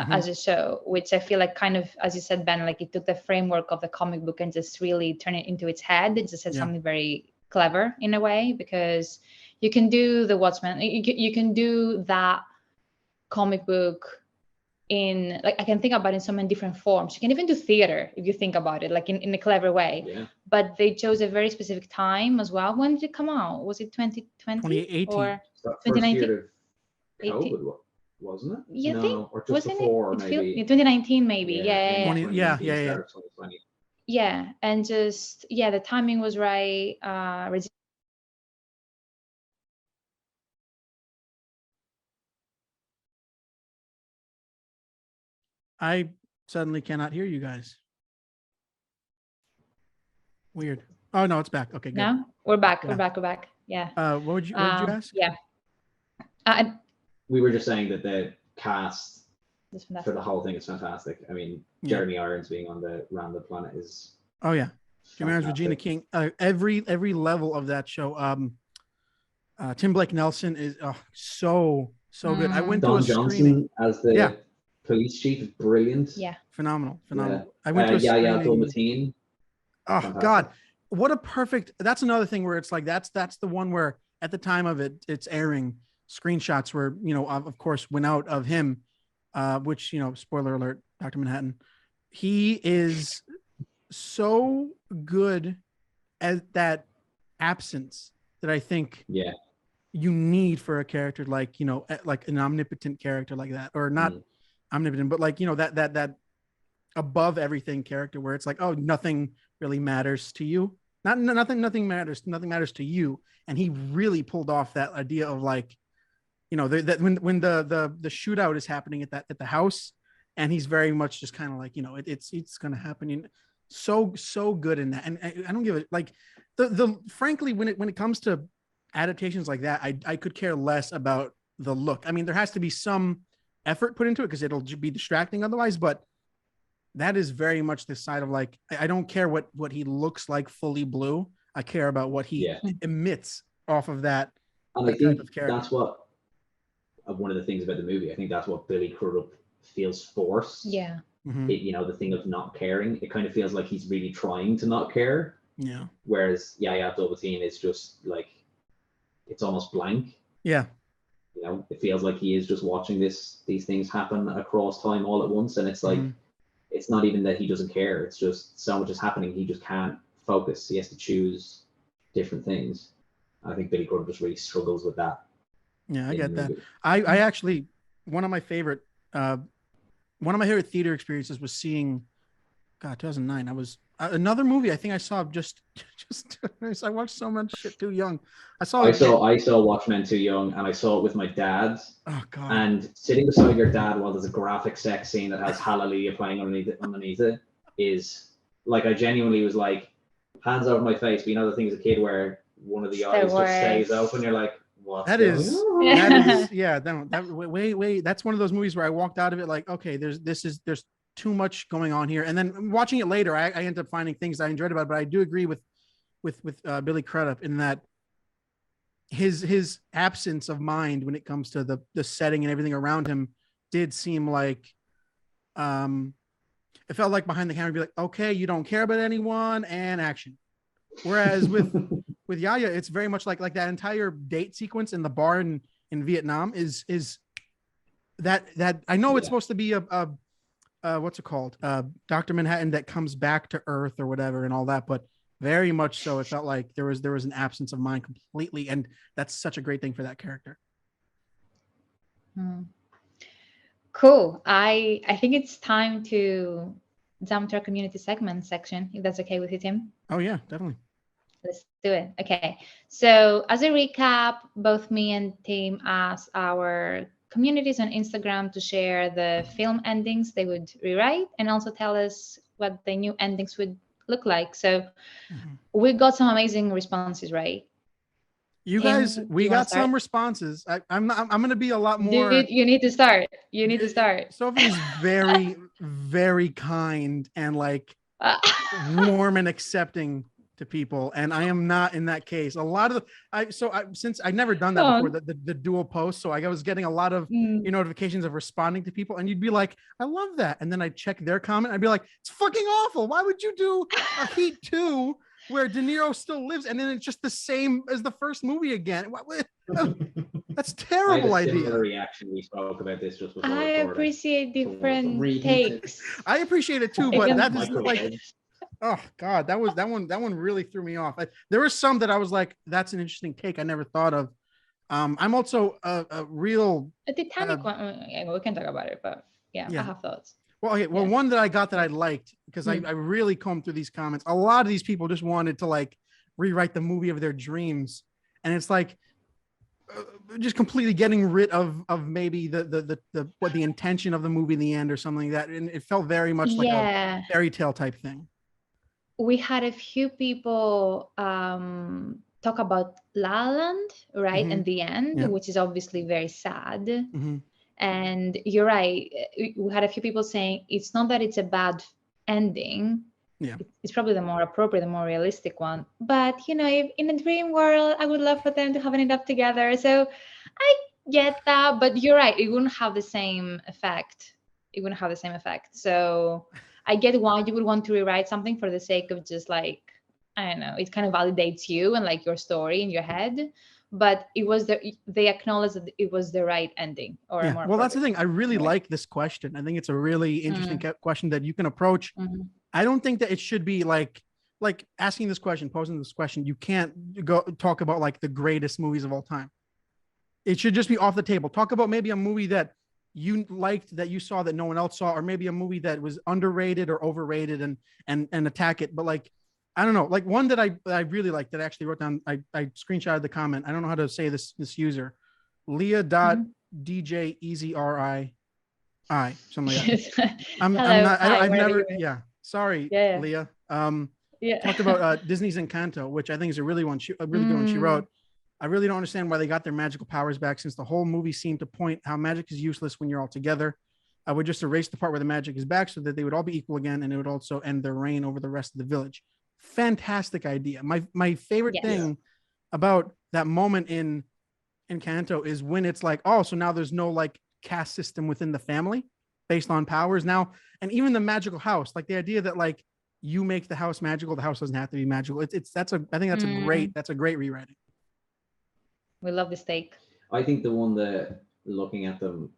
as a show, which I feel like kind of, as you said, Ben, like it took the framework of the comic book and just really turned it into its head. It just said something very clever in a way, because you can do the Watchmen, you can do that comic book in, like, I can think about it in so many different forms. You can even do theater if you think about it, like in a clever way. Yeah. But they chose a very specific time as well. When did it come out? Was it 2020 2018 or 2019? COVID, wasn't it? You think? Or just before, maybe. 2019, maybe. Yeah. Yeah, and just the timing was right. I suddenly cannot hear you guys. Weird. Oh no, it's back. Okay, good. No, we're back. We're back. Yeah. What would you ask? Yeah. We were just saying that the cast for the whole thing is fantastic. I mean, Jeremy Irons being on the Random Planet is. Oh yeah, Jeremy Irons, Regina King. Every level of that show. Tim Blake Nelson is so good. I went Don to a Johnson screening as the police chief is brilliant. Yeah. Phenomenal. Yeah. I went to a screening. Oh fantastic. God, what a perfect. That's another thing where it's like that's the one where at the time of it's airing, screenshots were of course went out of him, which spoiler alert, Dr. Manhattan. He is so good at that absence that I think you need for a character like like an omnipotent character like that, or not omnipotent, but like that above everything character where it's like, oh, nothing really matters to you, nothing matters to you, and he really pulled off that idea of like that when the shootout is happening at the house, and he's very much just kind of like it's gonna happen. So good in that, and I don't give it like the frankly when it comes to adaptations like that, I could care less about the look. I mean, there has to be some effort put into it because it'll be distracting otherwise, but that is very much the side of like, I don't care what he looks like fully blue. I care about what he emits off of that. And I think that's what one of the things about the movie. I think that's what Billy Crudup feels forced. Yeah. The thing of not caring. It kind of feels like he's really trying to not care. Yeah. Whereas Yahya Abdul-Mateen is just like, it's almost blank. Yeah. It feels like he is just watching these things happen across time all at once, and it's like, it's not even that he doesn't care. It's just so much is happening. He just can't focus. He has to choose different things. I think Billy Crudup just really struggles with that. Yeah, I get that. I actually, one of my favorite theater experiences was seeing, 2009. I was another movie I think I saw just I watched so much shit too young. I saw Watchmen too young, and I saw it with my dad. Oh god! And sitting beside your dad while there's a graphic sex scene that has Hallelujah playing underneath it is like, I genuinely was like, hands over my face. But you know the thing as a kid where one of the eyes just stays open, you're like, what? That is yeah. Wait. That's one of those movies where I walked out of it like, okay, there's too much going on here. And then watching it later, I ended up finding things I enjoyed about it. But I do agree with Billy Crudup in that his absence of mind when it comes to the setting and everything around him did seem like, it felt like behind the camera, be like, okay, you don't care about anyone, and action. Whereas with Yahya, it's very much like that entire date sequence in the bar in Vietnam is that I know it's supposed to be a what's it called? Dr. Manhattan that comes back to Earth or whatever and all that, but very much so it felt like there was an absence of mind completely, and that's such a great thing for that character. Cool. I think it's time to jump to our community segment section, if that's okay with you, Tim. Oh yeah, definitely. Let's do it. Okay. So as a recap, both me and Tim asked our communities on Instagram to share the film endings they would rewrite and also tell us what the new endings would look like. So we got some amazing responses, right? You guys, we got some responses. I'm going to be a lot more. Dude, you need to start. Sophie's very, very kind and like warm and accepting to people, and I am not in that case. A lot of since I've never done that before, the dual post, so I was getting a lot of notifications of responding to people, and you'd be like, I love that, and then I'd check their comment, I'd be like, it's fucking awful. Why would you do a Heat 2 where De Niro still lives and then it's just the same as the first movie again? That's terrible idea. Reaction. We spoke about this just before. I appreciate different takes. I appreciate it too, but that is like, oh god, that one really threw me off. There were some that I was like, that's an interesting take I never thought of. I'm also a Titanic one. Yeah, we can talk about it, but yeah, I have thoughts. Well, okay. Well, one that I got that I liked, because I really combed through these comments. A lot of these people just wanted to like rewrite the movie of their dreams, and it's like just completely getting rid of maybe the intention of the movie in the end or something like that, and it felt very much like a fairy tale type thing. We had a few people talk about La La Land, right, in the end, which is obviously very sad. And you're right. We had a few people saying it's not that it's a bad ending. Yeah, it's probably the more appropriate, the more realistic one. But if in a dream world, I would love for them to have ended up together. So I get that, but you're right. It wouldn't have the same effect. So I get why you would want to rewrite something for the sake of just like, I don't know, it kind of validates you and like your story in your head. But they acknowledge that it was the right ending. Well, that's the thing. I really like this question. I think it's a really interesting question that you can approach. I don't think that it should be like asking this question, posing this question. You can't go talk about like the greatest movies of all time. It should just be off the table. Talk about maybe a movie that you liked, that you saw that no one else saw, or maybe a movie that was underrated or overrated, and attack it. But like, I don't know, like one that I really liked that I actually wrote down. I screenshotted the comment. I don't know how to say this user, Leah.DJEasyRI, something like that. I've never. Yeah. Sorry, Leah. Talked about Disney's Encanto, which I think is a really good one she wrote. I really don't understand why they got their magical powers back, since the whole movie seemed to point how magic is useless when you're all together. I would just erase the part where the magic is back so that they would all be equal again, and it would also end their reign over the rest of the village. Fantastic idea. My favorite thing about that moment in Encanto is when it's like, oh, so now there's no like caste system within the family based on powers now. And even the magical house, like the idea that like you make the house magical, the house doesn't have to be magical. I think that's a great rewriting. We love this take. I think the one that looking at them,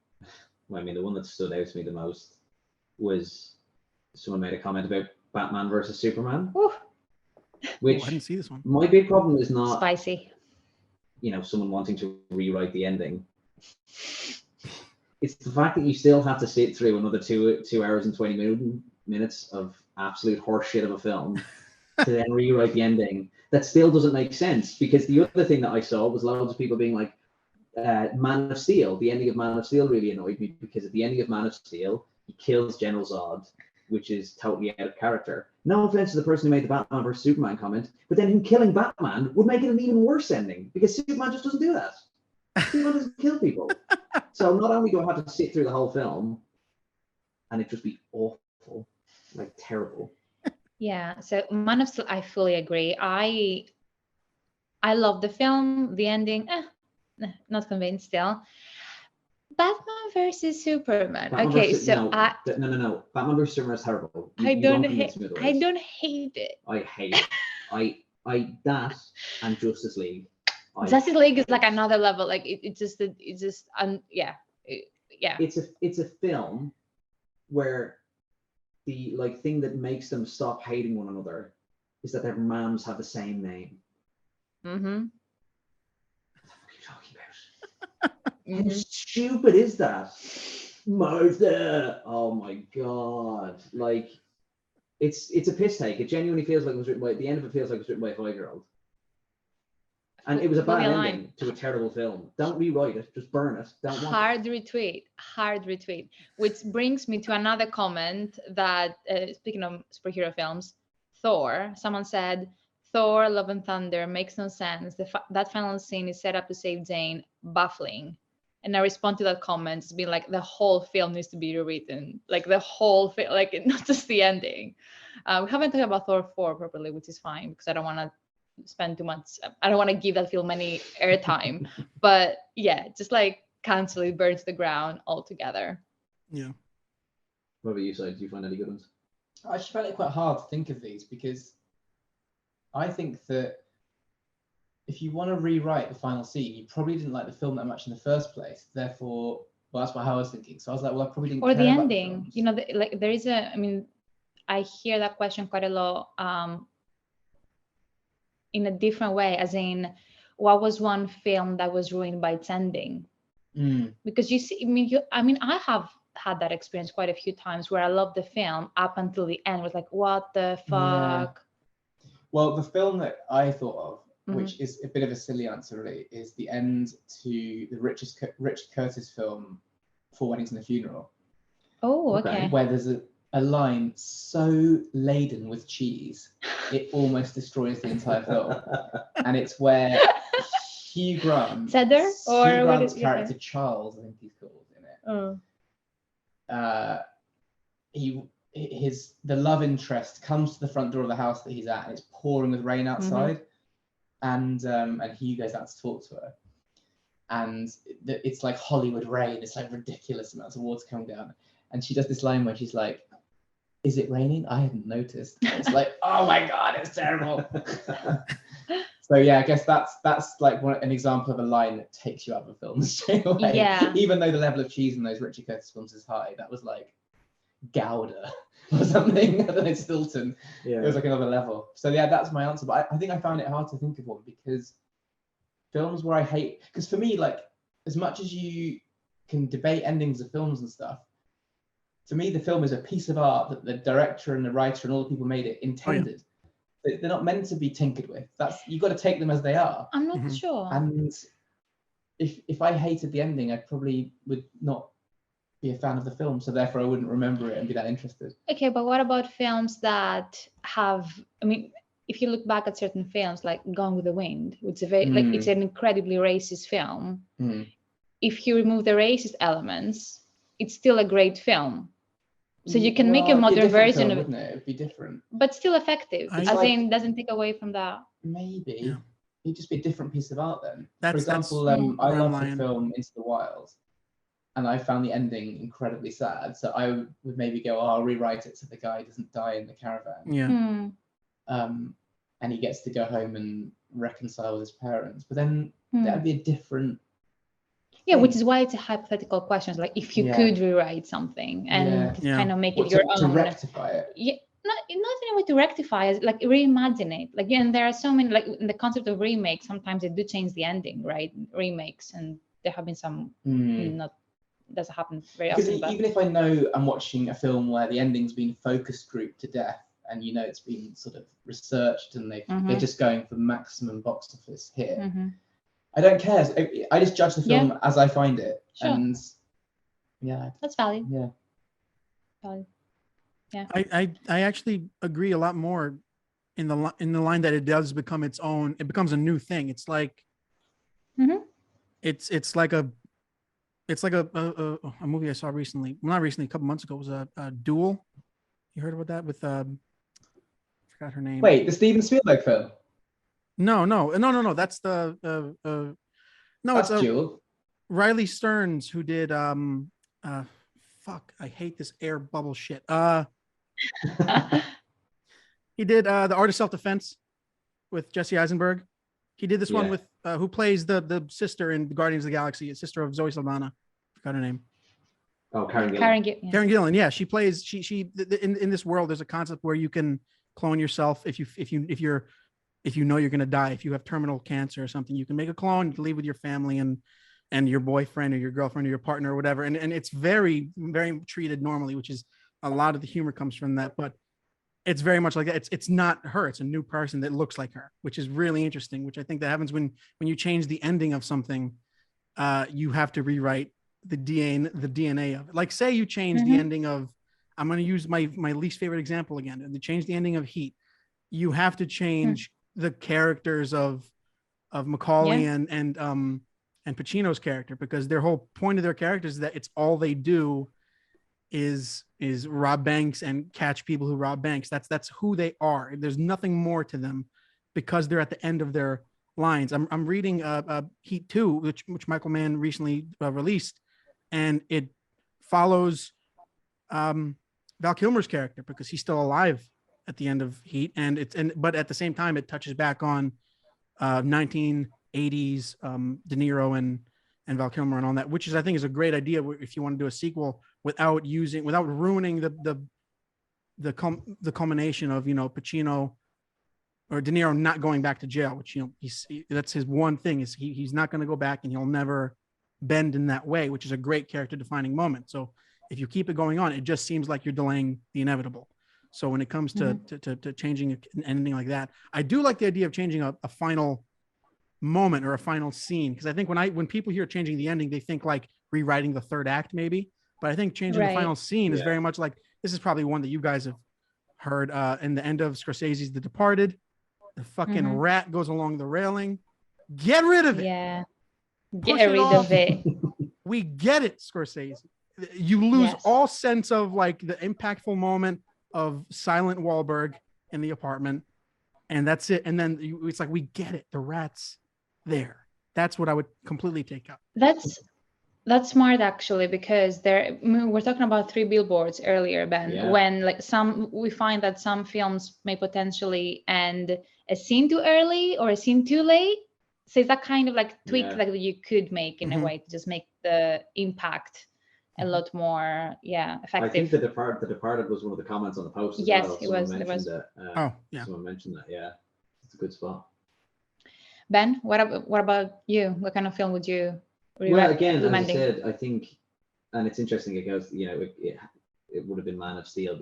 well, I mean, the one that stood out to me the most was someone made a comment about Batman versus Superman. Ooh. Which I didn't see this one. My big problem is not Spicy. Someone wanting to rewrite the ending. It's the fact that you still have to sit through another 2 hours and 20 minutes of absolute horse shit of a film to then rewrite the ending. That still doesn't make sense, because the other thing that I saw was loads of people being like, Man of Steel, the ending of Man of Steel really annoyed me, because at the ending of Man of Steel, he kills General Zod, which is totally out of character. No offense to the person who made the Batman versus Superman comment, but then him killing Batman would make it an even worse ending, because Superman just doesn't do that. Superman doesn't kill people. So not only do I have to sit through the whole film and it just be awful, like terrible. Yeah, so Man of Steel, I fully agree. I love the film, the ending, not convinced still. Batman versus Superman. Batman Okay, versus, so no. Batman versus Superman is terrible. I don't hate it. I hate it. I that and Justice League. Justice League is like another level. Like it's just yeah. It's a film where the thing that makes them stop hating one another is that their moms have the same name. Mm-hmm. What are you talking about? How stupid is that? Martha. Oh my god! Like, it's a piss take. It genuinely feels like it was written by. At the end of it feels like it was written by a 5-year-old. And it was a bad ending to a terrible film. Don't rewrite it. Just burn it. Don't want Hard retweet. Which brings me to another comment that, speaking of superhero films, Thor. Someone said, Thor, Love and Thunder makes no sense. That final scene is set up to save Jane. Baffling. And I respond to that comment, it's been like the whole film needs to be rewritten. Like the whole film, like not just the ending. We haven't talked about Thor 4 properly, which is fine because I don't want to spend too much. I don't want to give that film any airtime. But yeah, just like cancel it, burn to the ground altogether. Yeah. What about you, Sid? Do you find any good ones? I actually found it quite hard to think of these, because I think that if you want to rewrite the final scene, you probably didn't like the film that much in the first place. Therefore, well, that's what I was thinking. So I was like, well, I probably didn't. Or care the about ending. The There is a. I mean, I hear that question quite a lot. In a different way, as in, what was one film that was ruined by its ending? Because you see, I have had that experience quite a few times where I loved the film up until the end. Was like, what the fuck? Yeah. Well, the film that I thought of, which is a bit of a silly answer, really, is the end to the Richard Curtis film, Four Weddings and a Funeral. Oh, okay. Where there's a line so laden with cheese, it almost destroys the entire film. And it's where Hugh Grant, Grant's character Charles, I think he's called in it. The love interest comes to the front door of the house that he's at, and it's pouring with rain outside, and Hugh goes out to talk to her, and it's like Hollywood rain. It's like ridiculous amounts of water coming down, and she does this line where she's like, "Is it raining? I hadn't noticed." And it's like, oh my god, it's terrible. So yeah, I guess that's like an example of a line that takes you out of a film straight away. Yeah. Even though the level of cheese in those Richard Curtis films is high, that was like Gouda or something. I don't know, Stilton. Yeah. It was like another level. So yeah, that's my answer. But I think I found it hard to think of one, because films where I hate, because for me, like, as much as you can debate endings of films and stuff, for me, the film is a piece of art that the director and the writer and all the people made it intended. Oh, yeah. They're not meant to be tinkered with. You've got to take them as they are. I'm not sure. And if I hated the ending, I probably would not be a fan of the film. So therefore, I wouldn't remember it and be that interested. Okay, but what about films that have? I mean, if you look back at certain films like Gone with the Wind, which is it's an incredibly racist film. If you remove the racist elements, it's still a great film. So you can make a modern version of it. Wouldn't it? It'd be different. But still effective. Doesn't take away from that. Maybe. it'd just be a different piece of art then. For That's example, where I I'm love the lying. film Into the Wild, and I found the ending incredibly sad. So I would maybe go, oh, I'll rewrite it so the guy doesn't die in the caravan. Yeah. And he gets to go home and reconcile with his parents. But then that'd be a different. Yeah, thing. which is why it's a hypothetical question. Like if you could rewrite something and kind of make it your own. To rectify it. Yeah, not in a way to rectify it, like reimagine it. Like, and there are so many, like in the concept of remake, sometimes they do change the ending, right? Remakes, and there have been some not doesn't happen very often. But even if I know I'm watching a film where the ending's been focus grouped to death, and it's been sort of researched, and they're just going for maximum box office hit. I don't care. I just judge the film as I find it, and that's valid. Yeah, valid. Yeah. I actually agree a lot more in the line that it does become its own. It becomes a new thing. It's like it's like a movie I saw recently. Well, not recently, a couple months ago. It was a Duel. You heard about that with I forgot her name. Wait, the Steven Spielberg film? No. That's the no. That's it's Duel. Riley Stearns, who did fuck, I hate this air bubble shit. He did The Art of Self-Defense with Jesse Eisenberg. He did this one with who plays the sister in Guardians of the Galaxy, a sister of Zoe Saldana. Forgot her name. Oh, Karen Gillan. Karen Gillan. Yeah, she plays. She in this world, there's a concept where you can clone yourself if you know you're gonna die. If you have terminal cancer or something, you can make a clone, you can leave with your family and your boyfriend or your girlfriend or your partner or whatever. And it's very, very treated normally, which is a lot of the humor comes from that. But it's very much like that. It's not her. It's a new person that looks like her, which is really interesting, which I think that happens when you change the ending of something. You have to rewrite the DNA of it. Like say you change the ending of, I'm going to use my least favorite example again, and to change the ending of Heat, you have to change the characters of Macaulay and Pacino's character, because their whole point of their characters is that it's all they do is rob banks and catch people who rob banks. That's who they are. There's nothing more to them because they're at the end of their lines. I'm reading Heat 2, which Michael Mann recently released, and it follows Val Kilmer's character because he's still alive at the end of Heat, but at the same time it touches back on 1980s De Niro and Val Kilmer and all that, which is, I think, is a great idea if you want to do a sequel without ruining the culmination of Pacino or De Niro not going back to jail, which that's his one thing, is he's not going to go back and he'll never bend in that way, which is a great character defining moment. So if you keep it going on, it just seems like you're delaying the inevitable. So when it comes to changing an ending like that, I do like the idea of changing a final moment or a final scene, because I think when people hear changing the ending, they think like rewriting the third act maybe, but I think changing the final scene is very much like, this is probably one that you guys have heard, in the end of Scorsese's The Departed, the fucking rat goes along the railing. Get rid of it. Yeah. Get rid of it. We get it, Scorsese. You lose all sense of like the impactful moment of silent Wahlberg in the apartment, and that's it. And then it's like, we get it. The rat's there. That's what I would completely take out. That's smart, actually, because we're talking about 3 Billboards earlier, Ben, when like we find that some films may potentially end a scene too early or a scene too late. So it's that kind of like tweak like that you could make in a way to just make the impact a lot more effective. I think the Departed was one of the comments on the post as yes, well. it was. Someone mentioned that. Yeah, it's a good spot. Ben, what about you? What kind of film would you well, again, as I said, I think, and it's interesting, it goes, it would have been Man of Steel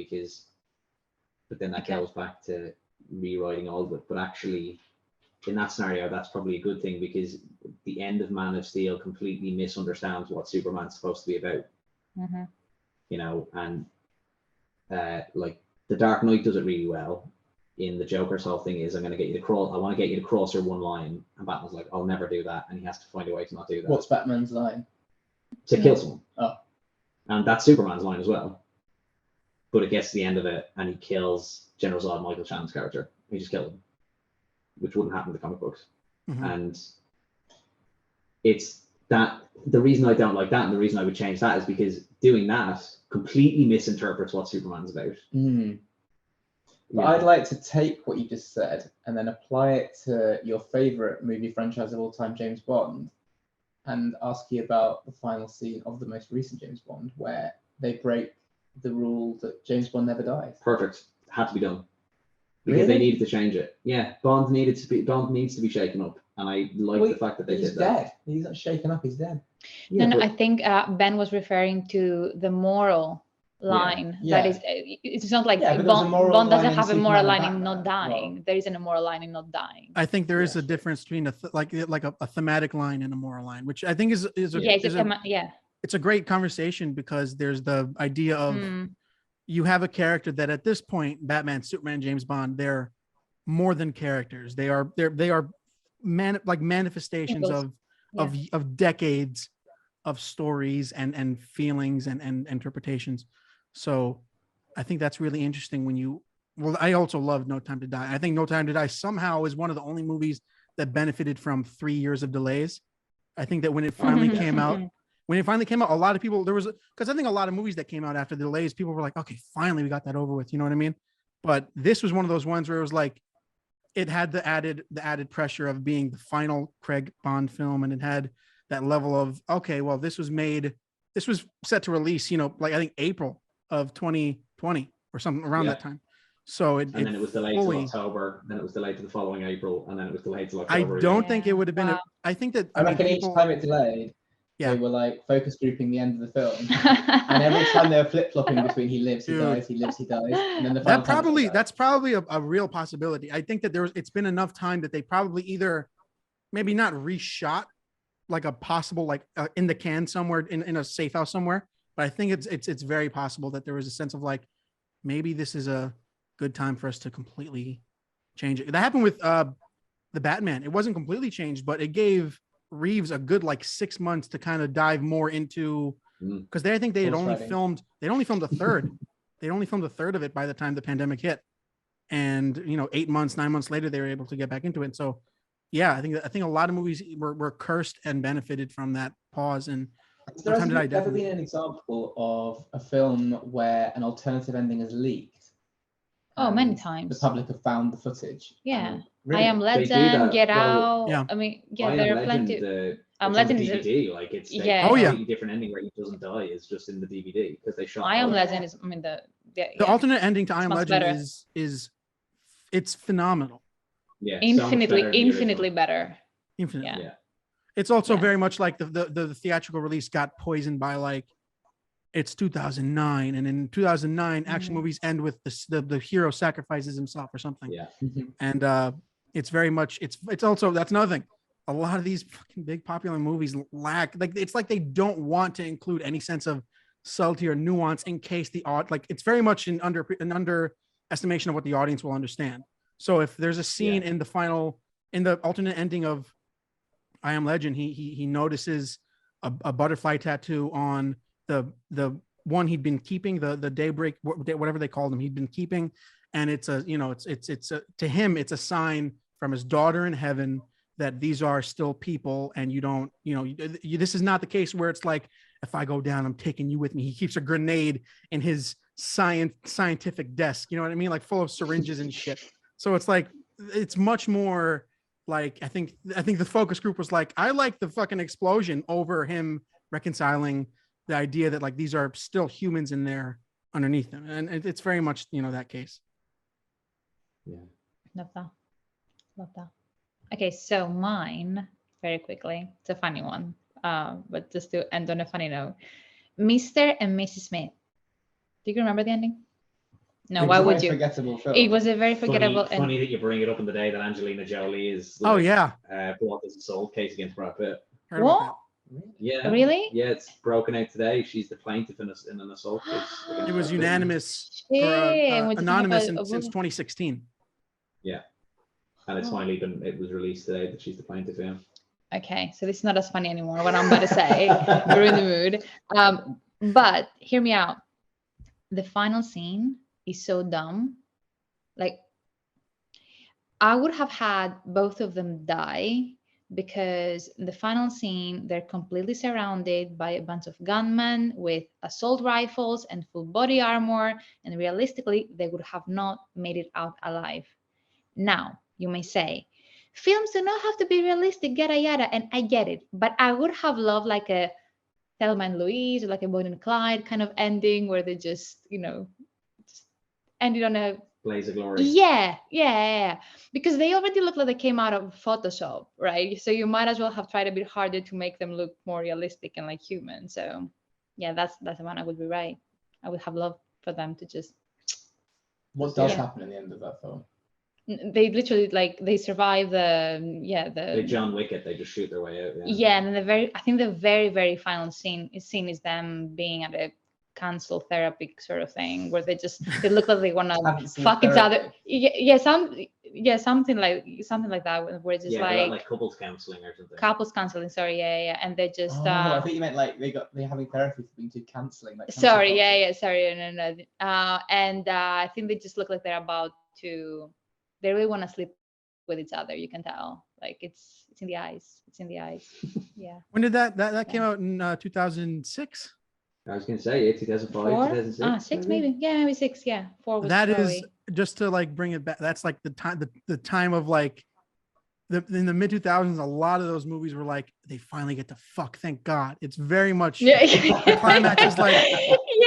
but then that goes back to rewriting all of it. But actually, in that scenario, that's probably a good thing, because the end of Man of Steel completely misunderstands what Superman's supposed to be about. And like The Dark Knight does it really well. In the Joker's whole thing is, I want to get you to cross your one line, and Batman's like, I'll never do that, and he has to find a way to not do that. What's Batman's line? To kill someone. Oh. And that's Superman's line as well. But it gets to the end of it, and he kills General Zod, Michael Shannon's character. He just killed him, which wouldn't happen in the comic books. And it's that the reason I don't like that, and the reason I would change that, is because doing that completely misinterprets what Superman's about. But I'd like to take what you just said and then apply it to your favorite movie franchise of all time, James Bond, and ask you about the final scene of the most recent James Bond, where they break the rule that James Bond never dies. Perfect. Had to be done. Because they needed to change it. Yeah, Bond needs to be shaken up. And I like the fact that they did that. He's dead. He's not shaken up, he's dead. Yeah, no, I think Ben was referring to the moral line. That is, it's not like Bond doesn't have a moral line in not dying. Well, there isn't a moral line in not dying. I think there is a difference between a thematic line and a moral line, which I think is it's a great conversation, because there's the idea of you have a character that at this point, Batman, Superman, James Bond, they're more than characters. They are manifestations of decades of stories and feelings and interpretations. So I think that's really interesting I also love No Time to Die. I think No Time to Die somehow is one of the only movies that benefited from 3 years of delays. I think that when it finally came out, a lot of people, because I think a lot of movies that came out after the delays, people were like, okay, finally we got that over with. You know what I mean? But this was one of those ones where it was like, it had the added pressure of being the final Craig Bond film. And it had that level of, okay, well, this was set to release, I think April of 2020 or something around that time. So then it was delayed to October, then it was delayed to the following April, and then it was delayed to October. I don't think it would have been. I think that I reckon each time it delayed, they were like focus grouping the end of the film, and every time they were flip flopping between he lives, he dies, he lives, he dies, and then that's probably a real possibility. I think that it's been enough time that they probably either maybe not reshot like a possible in the can somewhere in a safe house somewhere, but I think it's very possible that there was a sense of like, maybe this is a good time for us to completely change it. That happened with the Batman. It wasn't completely changed, but it gave Reeves a good 6 months to kind of dive more into, because I think they only filmed a third. They only filmed a third of it by the time the pandemic hit, and 9 months later they were able to get back into it. So yeah, I think a lot of movies were cursed and benefited from that pause. And there has never been an example of a film where an alternative ending is leaked. Many times. The public have found the footage. Yeah. Really, I Am Legend, Get Out. Yeah. I mean, there are plenty. Legend is DVD. It's completely different ending where he doesn't die. It's just in the DVD because they shot. I Am Legend is. The alternate ending to I Am Legend is it's phenomenal. Yeah. Infinitely better. Infinitely. Yeah. It's also very much like the theatrical release got poisoned by it's 2009, and in 2009 action movies end with the hero sacrifices himself or something. Yeah. And it's very much it's also, that's another thing, a lot of these fucking big popular movies lack, it's like they don't want to include any sense of subtlety or nuance in case it's very much an underestimation of what the audience will understand. So if there's a scene in the alternate ending of I Am Legend, he notices a butterfly tattoo on the one he'd been keeping, the daybreak, whatever they called him, he'd been keeping, and it's to him it's a sign from his daughter in heaven that these are still people, and this is not the case where it's like, if I go down, I'm taking you with me. He keeps a grenade in his scientific desk, you know what I mean, full of syringes and shit. So it's much more I think the focus group was like, I like the fucking explosion over him reconciling the idea that these are still humans in there underneath them, and it's very much that case. Yeah, love that. Okay, so mine, very quickly, it's a funny one, but just to end on a funny note, Mr. and Mrs. Smith. Do you remember the ending? No, why would you? It was a very forgettable. Funny that you bring it up on the day that Angelina Jolie is brought as a assault case against Brad Pitt. What? Yeah. Really? Yeah, it's broken out today. She's the plaintiff in an assault case. It was unanimous or anonymous since 2016. Yeah. And it's finally it was released today that she's the plaintiff. Yeah. Okay, so this is not as funny anymore, what I'm about to say. You're in the mood. But hear me out. The final scene is so dumb. I would have had both of them die because in the final scene, they're completely surrounded by a bunch of gunmen with assault rifles and full body armor. And realistically, they would have not made it out alive. Now, you may say, films do not have to be realistic, yada yada, and I get it. But I would have loved like a Thelma and Louise or like a Bonnie and Clyde kind of ending where they just, just ended on a Blaze of glory. yeah. Because they already look like they came out of Photoshop, right? So you might as well have tried a bit harder to make them look more realistic and like human. So yeah, that's the one I would be right. I would have loved for them to just. What does happen in the end of that film? They literally they survive They John Wick it. They just shoot their way out. Yeah, and then I think the very final scene is them being at a cancel therapy sort of thing where they look like they want to fuck each other. Something like that where it's just like couples counseling or something. Couples counseling, sorry, yeah, and they just. I thought you meant like they're having therapy for being too canceling. Like sorry, sorry, no. And I think they just look like they're about to. They really want to sleep with each other. You can tell, like it's in the eyes. It's in the eyes. Yeah. When did that came out in 2006? I was gonna say 2005, 2006. 6 maybe. Yeah, maybe 6. Yeah, 4 was. That is just to like bring it back. That's like the time of like in the mid 2000s. A lot of those movies were like they finally get to fuck. Thank God. It's very much. The climax is like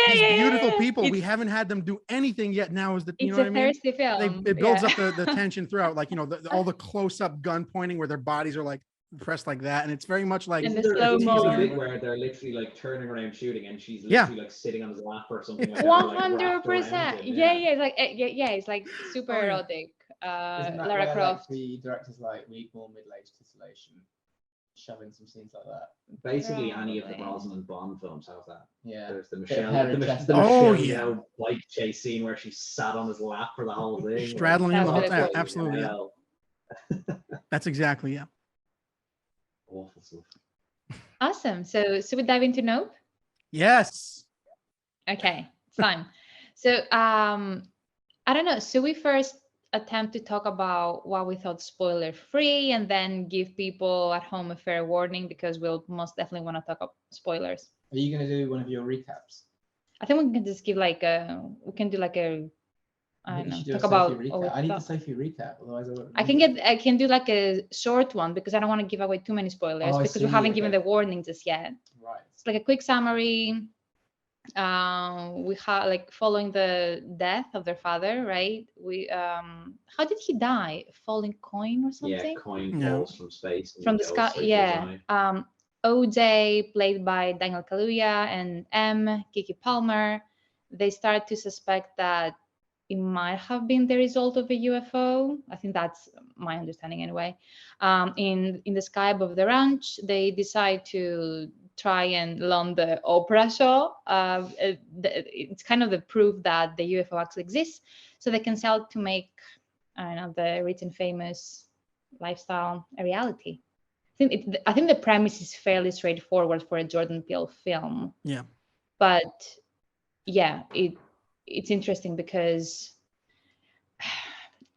these beautiful people. We haven't had them do anything yet. Now is the you know what I mean? Thirsty film. It builds up the tension throughout. Like all the close up gun pointing where their bodies are like pressed like that, and it's very much like in the slow mo where they're literally like turning around shooting, and she's literally like sitting on his lap or something. 100%. It's like super erotic. Lara Croft. The director's like, we need more middle-aged titillation, shoving some scenes like that. Basically, any of the Brosnan Bond films have that. Yeah. There's the Michelle bike chase scene where she sat on his lap for the whole thing, straddling him the whole time. Absolutely. Yeah. That's exactly awful stuff. Awesome. So we dive into Nope? Yes. Okay, fine. So I don't know. So we first attempt to talk about what we thought spoiler free and then give people at home a fair warning because we'll most definitely want to talk about spoilers. Are you going to do one of your recaps? I think we can just give I don't know, talk about. I need a Sophie recap, otherwise I can do like a short one because I don't want to give away too many spoilers because we haven't given the warning just yet. Right. It's like a quick summary. We have like following the death of their father, right? We how did he die? A falling coin or something? Yeah, coin falls from space. From the sky, yeah. OJ, played by Daniel Kaluuya, and Kiki Palmer, they start to suspect that it might have been the result of a UFO. I think that's my understanding anyway. In the sky above the ranch, they decide to try and land the opera show. It's kind of the proof that the UFO actually exists, so they can sell to make, I don't know, the rich and famous lifestyle a reality. I think the premise is fairly straightforward for a Jordan Peele film. Yeah. But yeah, it's interesting because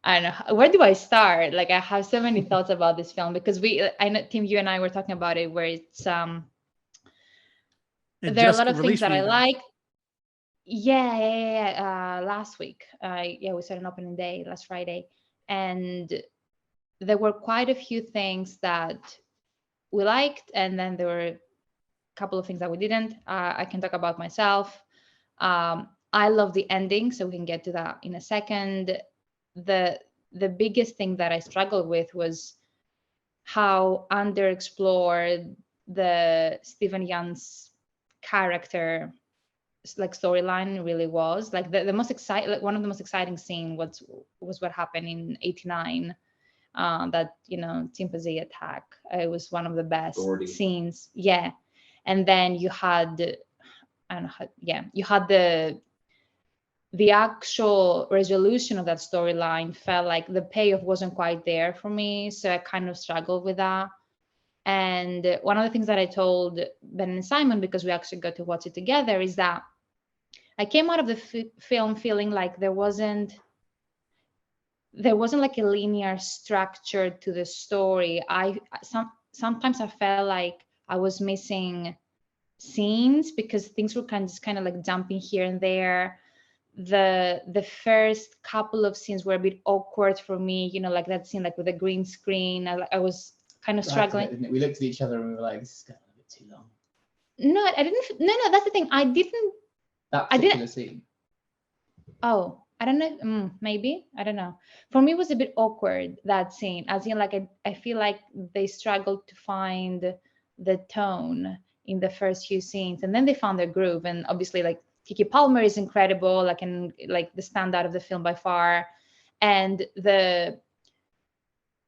I don't know, where do I start? Like I have so many thoughts about this film because I know Tim, you and I were talking about it where it's there are a lot of things that I like. Yeah. Last week, we started an opening day last Friday, and there were quite a few things that we liked, and then there were a couple of things that we didn't. I can talk about myself. I love the ending, so we can get to that in a second. The biggest thing that I struggled with was how underexplored the Stephen Young's character like storyline really was. Like the most exciting, like one of the most exciting scene was what happened in '89. That chimpanzee attack. It was one of the best scenes. Yeah, and then you had, you had the actual resolution of that storyline felt like the payoff wasn't quite there for me, so I kind of struggled with that. And one of the things that I told Ben and Simon, because we actually got to watch it together, is that I came out of the film feeling like there wasn't there wasn't like a linear structure to the story. Sometimes I felt like I was missing scenes because things were kind of like jumping here and there. The first couple of scenes were a bit awkward for me, like that scene like with the green screen. I was kind of struggling. We looked at each other and we were like, this is going a bit too long. No, I didn't. No, that's the thing. That particular scene. Oh, I don't know. Maybe, I don't know. For me, it was a bit awkward, that scene. As in, like, I feel like they struggled to find the tone in the first few scenes, and then they found their groove. And obviously, like, Keke Palmer is incredible, like the standout of the film by far. And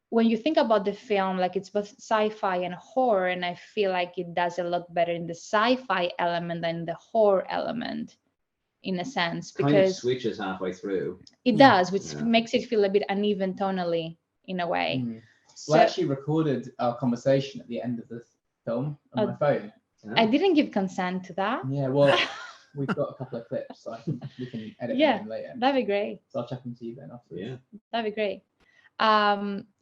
when you think about the film, like, it's both sci-fi and horror, and I feel like it does a lot better in the sci-fi element than the horror element, in a sense, because kind of switches halfway through. It does, which makes it feel a bit uneven tonally in a way. So, I actually recorded our conversation at the end of the film on my phone. I didn't give consent to that. Yeah, well, we've got a couple of clips, so we can edit them in later. That'd be great. So I'll check them to you then afterwards. Yeah, that'd be great.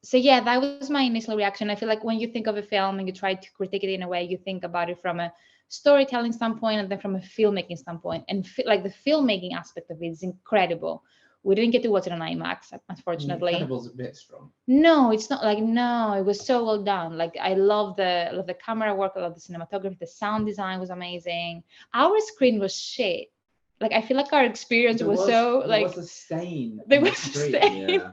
So yeah, that was my initial reaction. I feel like when you think of a film and you try to critique it in a way, you think about it from a storytelling standpoint and then from a filmmaking standpoint, and like the filmmaking aspect of it is incredible. We didn't get to watch it on IMAX, unfortunately. Incredible's a bit strong. No, it's not like, no, it was so well done. Like, I love the camera work, I love the cinematography, the sound design was amazing. Our screen was shit. Like, I feel like our experience was so like. There was a stain. There was a stain. Yeah.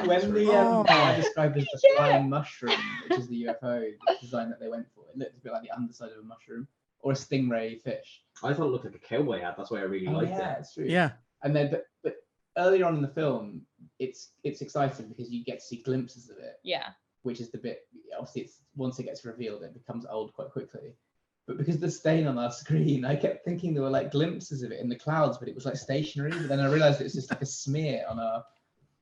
When the I described as the flying mushroom, which is the UFO design that they went for, it looked a bit like the underside of a mushroom or a stingray fish. I thought it looked like a cowboy hat. That's why I really liked it. Yeah, it's true. Yeah. And then, but earlier on in the film, it's exciting because you get to see glimpses of it. Yeah. Which is the bit, obviously, it's once it gets revealed, it becomes old quite quickly. But because the stain on our screen, I kept thinking there were like glimpses of it in the clouds, but it was like stationary. But then I realized it was just like a smear on our.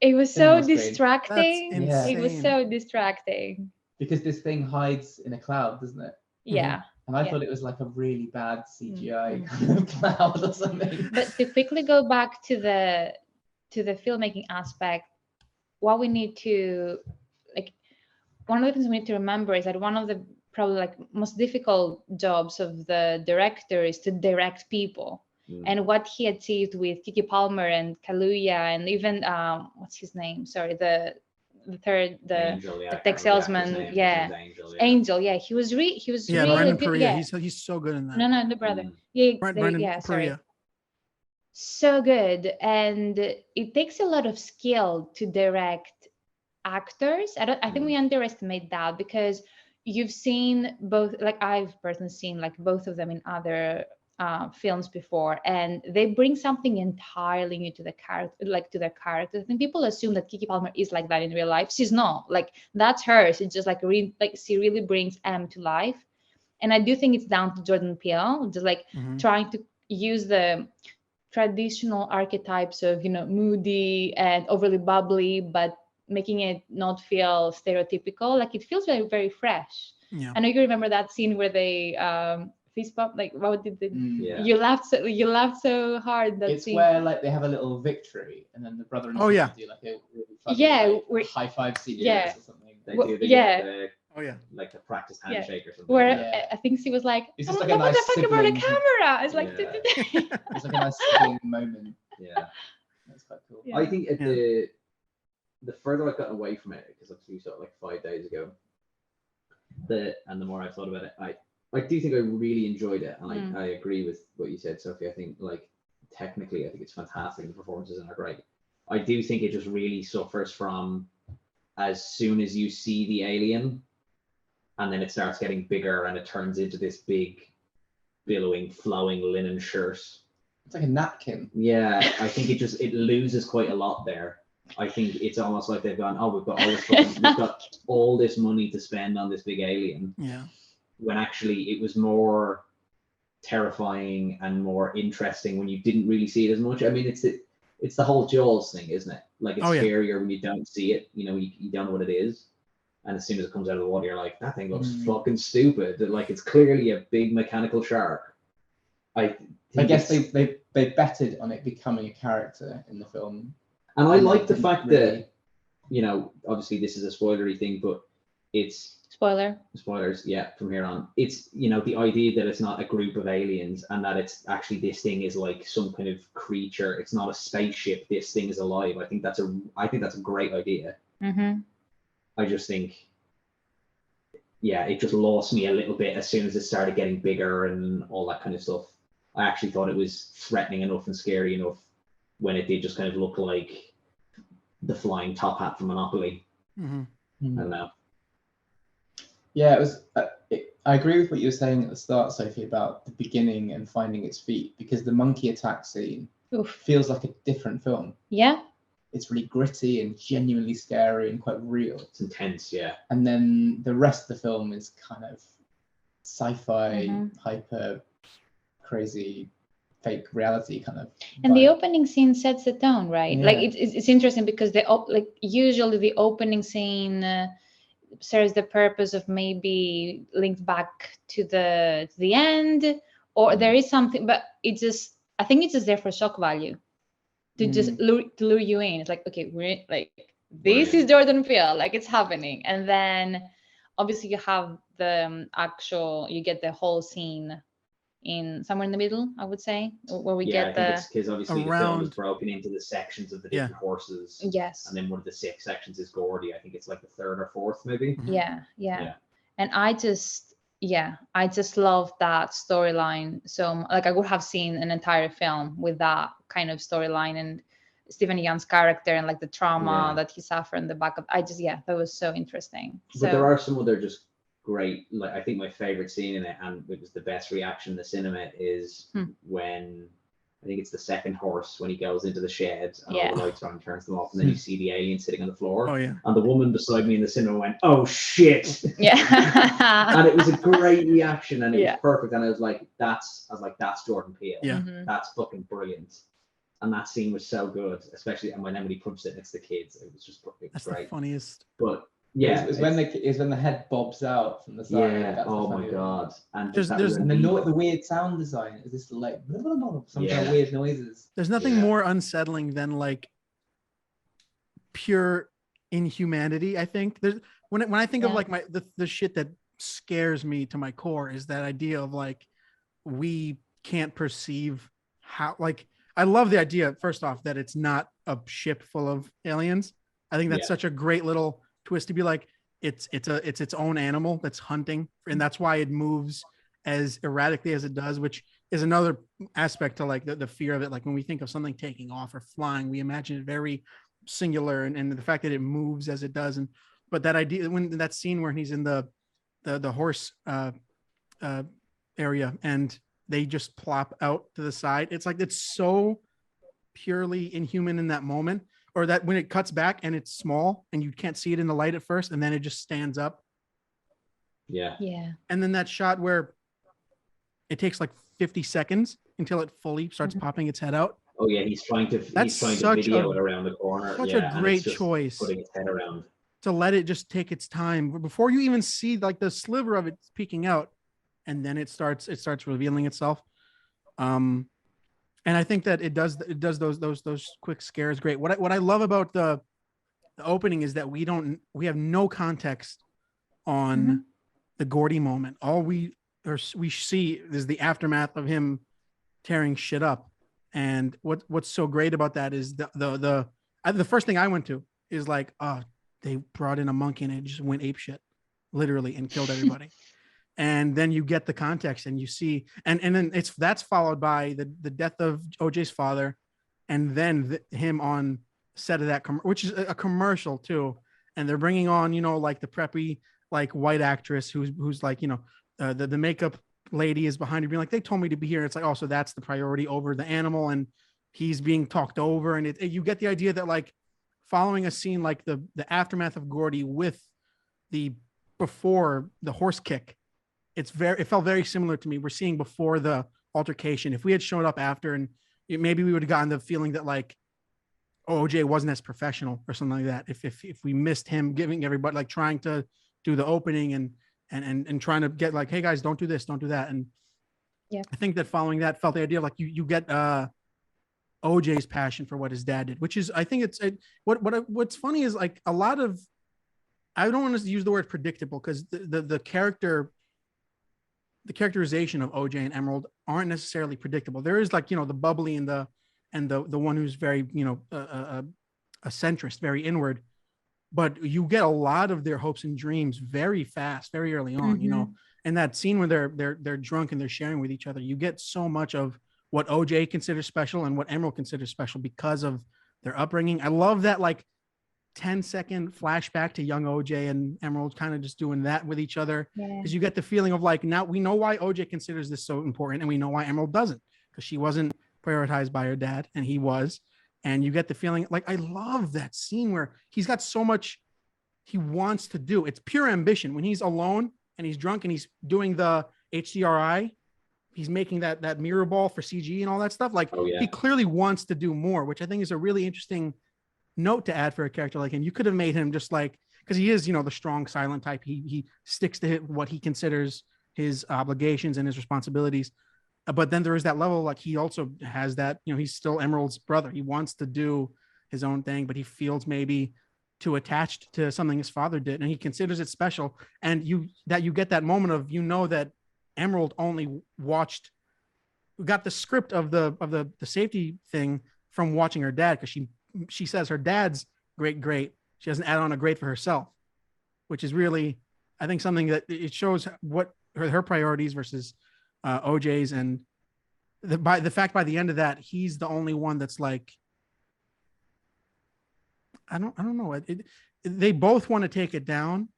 It was so distracting. That's it was so distracting. Because this thing hides in a cloud, doesn't it? Yeah. And I thought it was like a really bad CGI kind of cloud or something. But to quickly go back to the filmmaking aspect, what we need to, like, one of the things we need to remember is that one of the probably like most difficult jobs of the director is to direct people. And what he achieved with Keke Palmer and Kaluuya and even what's his name? Sorry, the third, the tech salesman. Angel. Yeah, he was really Brendan good. Perea. He's so good in that. No, the brother. Yeah, Brendan sorry. Perea. So good, and it takes a lot of skill to direct actors. I think we underestimate that, because you've seen both, like I've personally seen like both of them in other films before, and they bring something entirely new to the character, like to their characters. I think people assume that Keke Palmer is like that in real life. She's not. Like, that's her. She's just like she really brings M to life. And I do think it's down to Jordan Peele, just like trying to use the traditional archetypes of, moody and overly bubbly, but making it not feel stereotypical. Like, it feels very, very fresh. Yeah. I know you remember that scene where they fist bump. Like, what did they? Yeah. You laughed so hard. That it's scene. where like they have a little victory, and then the brother and sister do like a really fun, high five sequence or something. They do the like the practice handshake or something. Where I think she was like, it's just like a nice motherfucker about the camera. It's like, it's like a nice sibling moment. Yeah, that's quite cool. I think the further I've gotten away from it, because obviously we saw it like 5 days ago, the more I've thought about it, I do think I really enjoyed it, and I agree with what you said, Sophie. I think like technically, I think it's fantastic. The performances are great. I do think it just really suffers from as soon as you see the alien, and then it starts getting bigger, and it turns into this big, billowing, flowing linen shirt. It's like a napkin. Yeah, I think it loses quite a lot there. I think it's almost like they've gone, we've got all this money to spend on this big alien. Yeah. When actually it was more terrifying and more interesting when you didn't really see it as much. I mean, it's the whole Jaws thing, isn't it? Like, it's scarier when you don't see it. You don't know what it is. And as soon as it comes out of the water, you're like, that thing looks fucking stupid. Like, it's clearly a big mechanical shark. I guess they betted on it becoming a character in the film. And I like the didn't fact really- that, you know, obviously this is a spoilery thing, but it's spoilers, yeah, from here on. It's, you know, the idea that it's not a group of aliens and that it's actually this thing is like some kind of creature. It's not a spaceship. This thing is alive. I think that's a great idea. Mm-hmm. I just think, yeah, it just lost me a little bit as soon as it started getting bigger and all that kind of stuff. I actually thought it was threatening enough and scary enough when it did just kind of look like the flying top hat from Monopoly. Mm-hmm. I don't know. Yeah, it was. I agree with what you were saying at the start, Sophie, about the beginning and finding its feet, because the monkey attack scene Oof. feels like a different film. Yeah. It's really gritty and genuinely scary and quite real. It's intense, yeah. And then the rest of the film is kind of sci-fi, Mhm. hyper crazy, fake reality kind of. And the vibe. opening scene sets the tone, right? Like Yeah. it's interesting because like usually the opening scene serves the purpose of maybe linked back to the end, or there is something, but it just, I think it's just there for shock value, to just lure you in. It's like, okay, we're like, this is Jordan Peele, like it's happening, and then obviously you have the actual, you get the whole scene in somewhere in the middle, I would say, where we Yeah, get I think it's because obviously the film is around- broken into the sections of the different horses. Yes. And then one of the 6 sections is Gordy. I think it's like the 3rd or 4th, maybe. Yeah. Yeah. And I just love that storyline. So like I would have seen an entire film with that kind of storyline and Stephen Yeun's character and like the trauma that he suffered in the back of. That was so interesting. But there are some other just great, like I think my favorite scene in it, and it was the best reaction in the cinema, is when I think it's the 2nd horse, when he goes into the shed and all the lights are on and turns them off, and then you see the alien sitting on the floor. Oh yeah. And the woman beside me in the cinema went, "Oh shit!" Yeah. And it was a great reaction, and it Yeah. was perfect. And I was like, "That's Jordan Peele. Yeah. That's fucking brilliant." And that scene was so good, especially when Emily punched it next to the kids. It was just That's great. the funniest. But yeah, it's when the head bobs out from the side. yeah. That's Oh the my funny one. god! And There's- that there's- And relief. the weird sound design is this like some kind Yeah. of weird noises. There's nothing Yeah. more unsettling than like pure inhumanity. I think there's when I think of like the shit that scares me to my core is that idea of like we can't perceive how, like, I love the idea first off that it's not a ship full of aliens. I think that's such a great little twist to be like it's its own animal that's hunting, and that's why it moves as erratically as it does, which is another aspect to like the fear of it. Like when we think of something taking off or flying, we imagine it very singular, and the fact that it moves as it does. And but that idea, when that scene where he's in the horse area and they just plop out to the side, it's like it's so purely inhuman in that moment. Or that when it cuts back and it's small and you can't see it in the light at first, and then it just stands up. Yeah. Yeah. And then that shot where it takes like 50 seconds until it fully starts popping its head out. Oh yeah, he's trying to such video a- it around the corner. Such Yeah, a and great it's just choice putting its head around. to let it just take its time before you even see like the sliver of it peeking out, and then it starts revealing itself. And I think that it does those quick scares great. What I love about the opening is that we have no context on the Gordy moment. All we see is the aftermath of him tearing shit up. And what's so great about that is the first thing I went to is like, oh, they brought in a monkey and it just went ape shit, literally, and killed everybody. And then you get the context and you see, and then that's followed by the death of OJ's father, and then him on set of that, which is a commercial too. And they're bringing on, like the preppy, like white actress who's like, the makeup lady is behind her being like, they told me to be here. It's like, oh, so that's the priority over the animal, and he's being talked over. And you get the idea that like following a scene like the aftermath of Gordy with the before the horse kick, it felt very similar to me. We're seeing before the altercation. If we had shown up after, and maybe we would have gotten the feeling that like OJ wasn't as professional or something like that. If we missed him giving everybody, like trying to do the opening and trying to get like, hey guys, don't do this, don't do that. And yeah, I think that following that felt the idea of like you get OJ's passion for what his dad did, which is, I think what's funny is like a lot of, I don't want to use the word predictable because the characterization of OJ and Emerald aren't necessarily predictable. There is like, the bubbly and the one who's very, a centrist, very inward, but you get a lot of their hopes and dreams very fast, very early on, and that scene where they're drunk and they're sharing with each other, you get so much of what OJ considers special and what Emerald considers special because of their upbringing. I love that like 10-second flashback to young OJ and Emerald kind of just doing that with each other, because you get the feeling of like, now we know why OJ considers this so important and we know why Emerald doesn't, because she wasn't prioritized by her dad and he was. And you get the feeling like, I love that scene where he's got so much he wants to do. It's pure ambition. When he's alone and he's drunk and he's doing the HDRI, he's making that mirror ball for CG and all that stuff. Like he clearly wants to do more, which I think is a really interesting note to add for a character like him. You could have made him just like, because he is, the strong silent type. He sticks to what he considers his obligations and his responsibilities. But then there is that level, like he also has that, he's still Emerald's brother. He wants to do his own thing, but he feels maybe too attached to something his father did, and he considers it special. And you get that moment of, that Emerald only got the script of the safety thing from watching her dad, because she says her dad's great. She doesn't add on a great for herself, which is really, I think, something that it shows what her priorities versus OJ's, and the fact by the end of that, he's the only one that's like, I don't know. They both want to take it down,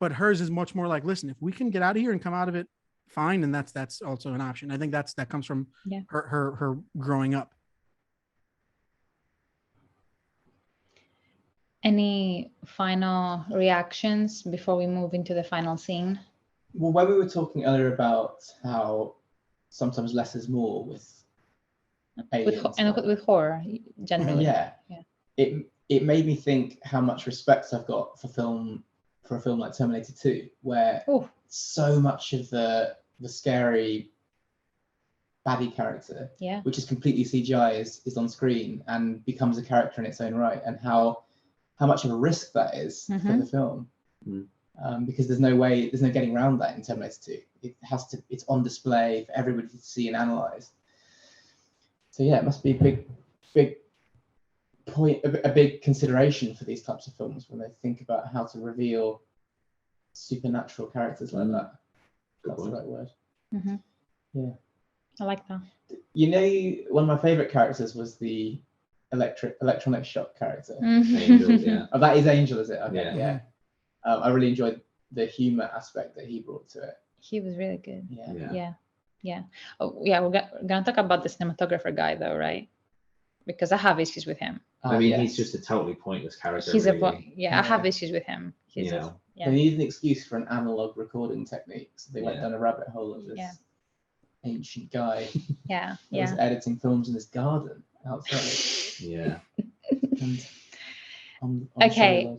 but hers is much more like, listen, if we can get out of here and come out of it fine, and that's also an option. I think that comes from her growing up. Any final reactions before we move into the final scene? Well, when we were talking earlier about how sometimes less is more with aliens, with horror generally. It made me think how much respect I've got for a film like Terminator 2, where so much of the scary baddie character, which is completely CGI, is on screen and becomes a character in its own right, and how much of a risk that is for the film. Because there's no getting around that in Terminator 2. It's on display for everybody to see and analyze. So it must be a big point, a big consideration for these types of films when they think about how to reveal supernatural characters like that. That's the right word. Yeah, I like that. One of my favorite characters was the electronic shock character. Angel, Oh, that is Angel, is it? Okay, I really enjoyed the humor aspect that he brought to it. He was really good. Yeah. Oh, yeah. We're gonna talk about the cinematographer guy, though, right? Because I have issues with him. He's just a totally pointless character. I have issues with him. They need an excuse for an analog recording technique, so they went down a rabbit hole of this ancient guy. That was editing films in his garden outside. Okay.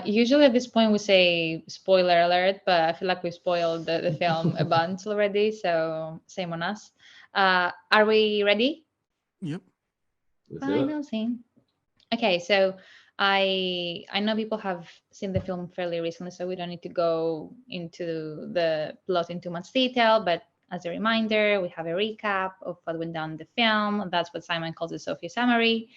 Usually at this point we say spoiler alert, but I feel like we've spoiled the film a bunch already, so shame on us. Are we ready? Yep. Final scene. Okay, so I know people have seen the film fairly recently, so we don't need to go into the plot in too much detail, but as a reminder, we have a recap of what went down in the film. That's what Simon calls the Sophie summary.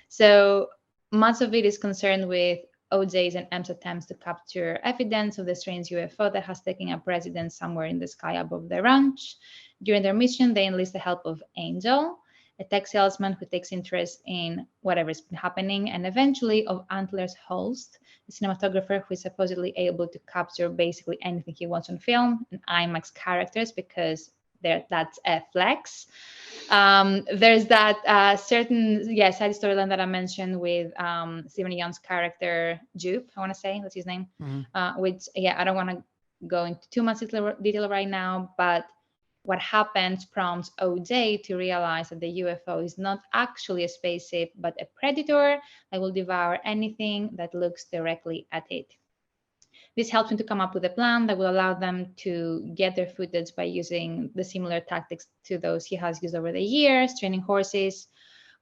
So much of it is concerned with OJ's and M's attempts to capture evidence of the strange UFO that has taken up residence somewhere in the sky above the ranch. During their mission, they enlist the help of Angel, a tech salesman who takes interest in whatever's been happening, and eventually of Antler's host, a cinematographer who is supposedly able to capture basically anything he wants on film, and IMAX characters, because that's a flex. There's that certain side storyline that I mentioned with Stephen Young's character Jupe, I want to say that's his name, which I don't want to go into too much detail right now, but what happens prompts OJ to realize that the UFO is not actually a spaceship, but a predator that will devour anything that looks directly at it. This helps him to come up with a plan that will allow them to get their footage by using the similar tactics to those he has used over the years, training horses,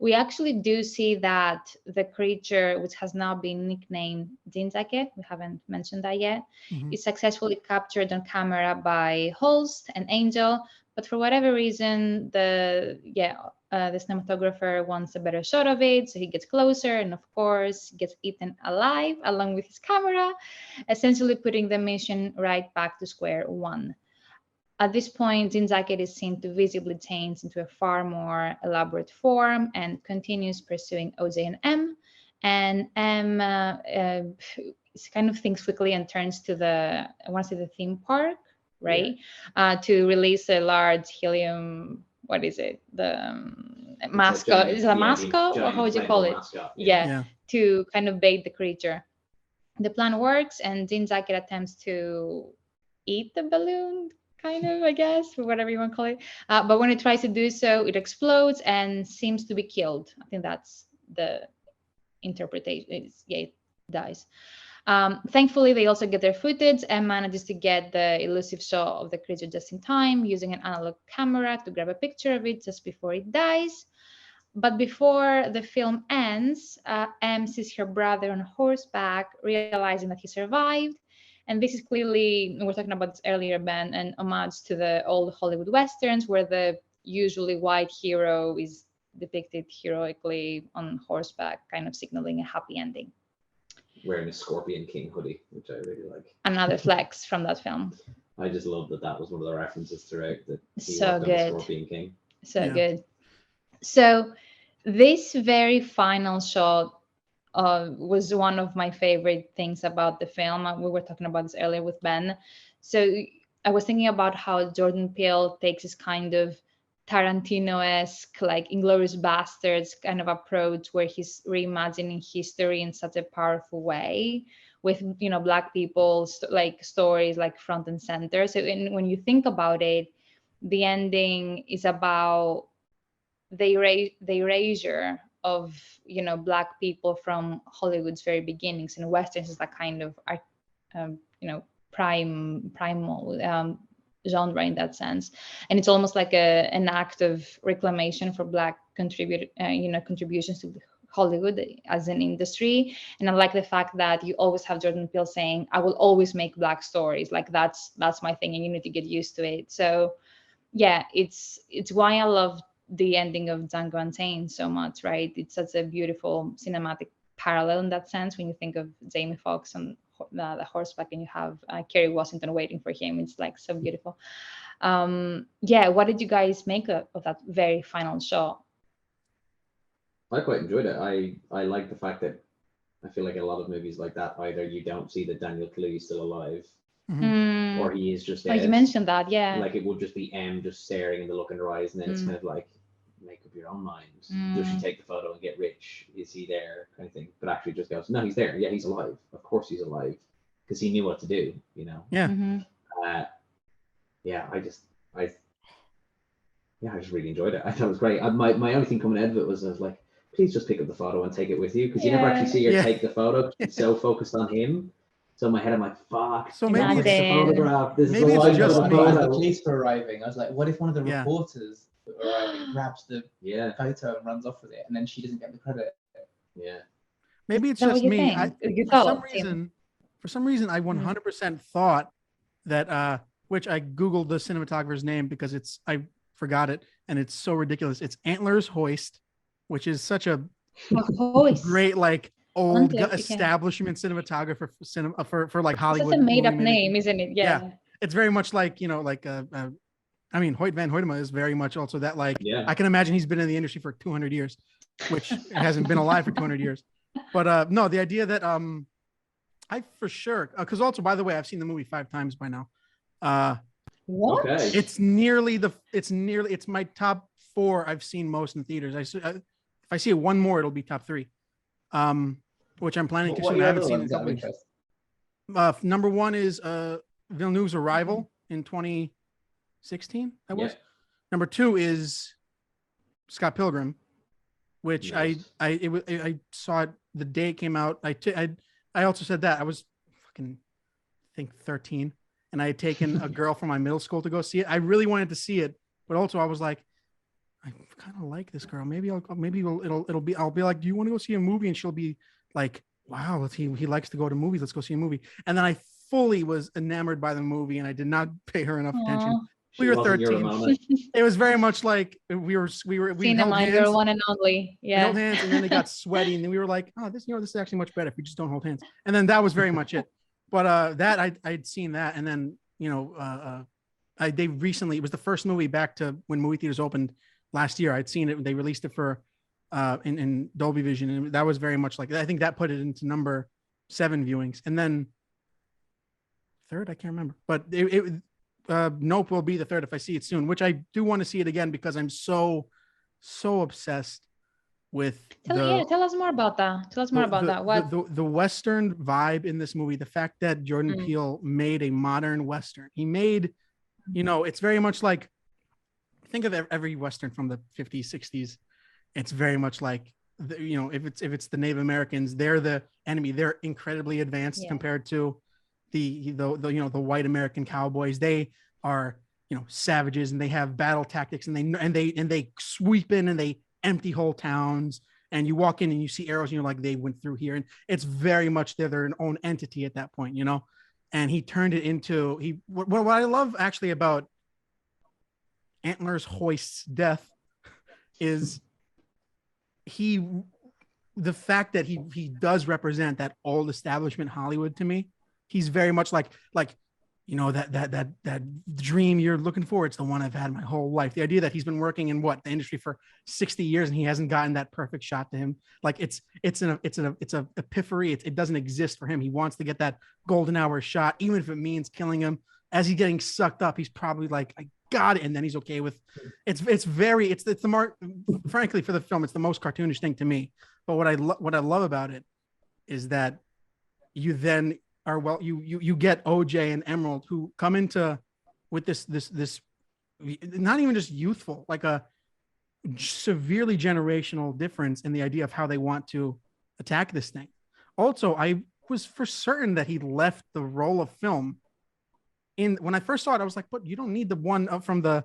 we actually do see that the creature, which has now been nicknamed Dinzake, we haven't mentioned that yet, is successfully captured on camera by Holst and Angel. But for whatever reason, the cinematographer wants a better shot of it, so he gets closer and, of course, gets eaten alive along with his camera, essentially putting the mission right back to square one. At this point, Zinzakit is seen to visibly change into a far more elaborate form and continues pursuing OJ and M. And M kind of thinks quickly and turns to the theme park, right? Yeah. To release a large helium, what is it? The mascot. Is it a mascot? Or how would you call it? Mascot, yeah, to kind of bait the creature. The plan works, and Zinzakit attempts to eat the balloon, kind of, I guess, or whatever you want to call it. But when it tries to do so, it explodes and seems to be killed. I think that's the interpretation. It dies. Thankfully, they also get their footage and manages to get the elusive shot of the creature just in time, using an analog camera to grab a picture of it just before it dies. But before the film ends, M sees her brother on horseback, realizing that he survived. And this is clearly, we were talking about this earlier, Ben, an homage to the old Hollywood Westerns, where the usually white hero is depicted heroically on horseback, kind of signaling a happy ending. Wearing a Scorpion King hoodie, which I really like. Another flex from that film. I just love that was one of the references throughout. That he so worked good. On the Scorpion King. So good. So this very final shot was one of my favorite things about the film. We were talking about this earlier with Ben. So I was thinking about how Jordan Peele takes this kind of Tarantino-esque, like Inglourious Basterds kind of approach, where he's reimagining history in such a powerful way, with Black people like stories like front and center. So when you think about it, the ending is about the erasure of Black people from Hollywood's very beginnings, and Westerns is that kind of primal genre in that sense. And it's almost like an act of reclamation for Black contributions to Hollywood as an industry. And I like the fact that you always have Jordan Peele saying, I will always make Black stories, like that's my thing and you need to get used to it. So yeah, it's why I love the ending of Django Unchained so much, right? It's such a beautiful cinematic parallel in that sense. When you think of Jamie Foxx on the horseback and you have Kerry Washington waiting for him, it's like so beautiful. What did you guys make of that very final shot? I quite enjoyed it. I like the fact that I feel like a lot of movies like that, either you don't see that Daniel Kaluuya's still alive, or he is just dead. You mentioned that, yeah. Like it would just be M just staring and the look in her eyes, and then it's kind of like, make up your own mind. Does she take the photo and get rich? Is he there? Kind of thing. But actually just goes, no, he's there. Yeah, he's alive. Of course he's alive. Because he knew what to do, Yeah. I just really enjoyed it. I thought it was great. My only thing coming out of it was I was like, please just pick up the photo and take it with you, because you never actually see her take the photo. She's so focused on him. So in my head, I'm like, fuck. So maybe it's a photograph. This maybe is it's just me. The police were arriving. I was like, what if one of the reporters that were arriving grabs the photo and runs off with it, and then she doesn't get the credit? Yeah. Maybe it's just me. For some reason, I 100% thought that, which I Googled the cinematographer's name because I forgot it, and it's so ridiculous. It's Antlers Hoist, which is such a great, like, old establishment cinematographer for like Hollywood. It's a made-up name, isn't it? Yeah. It's very much like, Hoyt van Hoytema is very much also that, like, I can imagine he's been in the industry for 200 years, which hasn't been alive for 200 years. But no, the idea that I for sure, because also, by the way, I've seen the movie 5 times by now. What? Okay. It's my top 4 I've seen most in theaters. If I see it one more, it'll be top 3. Which I'm planning to soon. I haven't seen it. Number 1 is Villeneuve's Arrival in 2016. That was. Number 2 is Scott Pilgrim, which I saw it the day it came out. I also said that I was fucking, I think 13, and I had taken a girl from my middle school to go see it. I really wanted to see it, but also I was like, I kind of like this girl. Maybe I'll be like, do you want to go see a movie? And she'll be like, wow, he likes to go to movies. Let's go see a movie. And then I fully was enamored by the movie, and I did not pay her enough attention. We were 13. It was very much like we held hands. Your one and only. Yeah. We held hands, and then they got sweaty, and then we were like, oh, this is actually much better if we just don't hold hands. And then that was very much it. But that I'd seen that, and then they recently, it was the first movie back to when movie theaters opened last year. I'd seen it. They released it for in Dolby Vision, and that was very much like, I think that put it into number 7 viewings, and then third, I can't remember, but Nope will be the third if I see it soon, which I do want to see it again because I'm so obsessed with. Tell us more about that. Tell us more about that. What the Western vibe in this movie? The fact that Jordan Peele made a modern Western. He made, it's very much like, think of every Western from the 50s, 60s. It's very much like, if it's the Native Americans, they're the enemy. They're incredibly advanced compared to the white American cowboys. They are savages, and they have battle tactics, and they sweep in and they empty whole towns, and you walk in and you see arrows and you're like, they went through here. And it's very much they're their own entity at that point, and he turned it into what I love actually about Antlers Hoist's death is the fact that he does represent that old establishment Hollywood to me. He's very much like that dream you're looking for. It's the one I've had my whole life. The idea that he's been working in the industry for 60 years and he hasn't gotten that perfect shot to him. Like it's an epiphany. It doesn't exist for him. He wants to get that golden hour shot, even if it means killing him. As he's getting sucked up, he's probably like, I got it. And then he's okay with frankly, for the film, it's the most cartoonish thing to me. But what I love about it is that you then you get OJ and Emerald, who come into with this not even just youthful, like a severely generational difference in the idea of how they want to attack this thing. Also, I was for certain that he left the roll of film when I first saw it. I was like, but you don't need the one up from the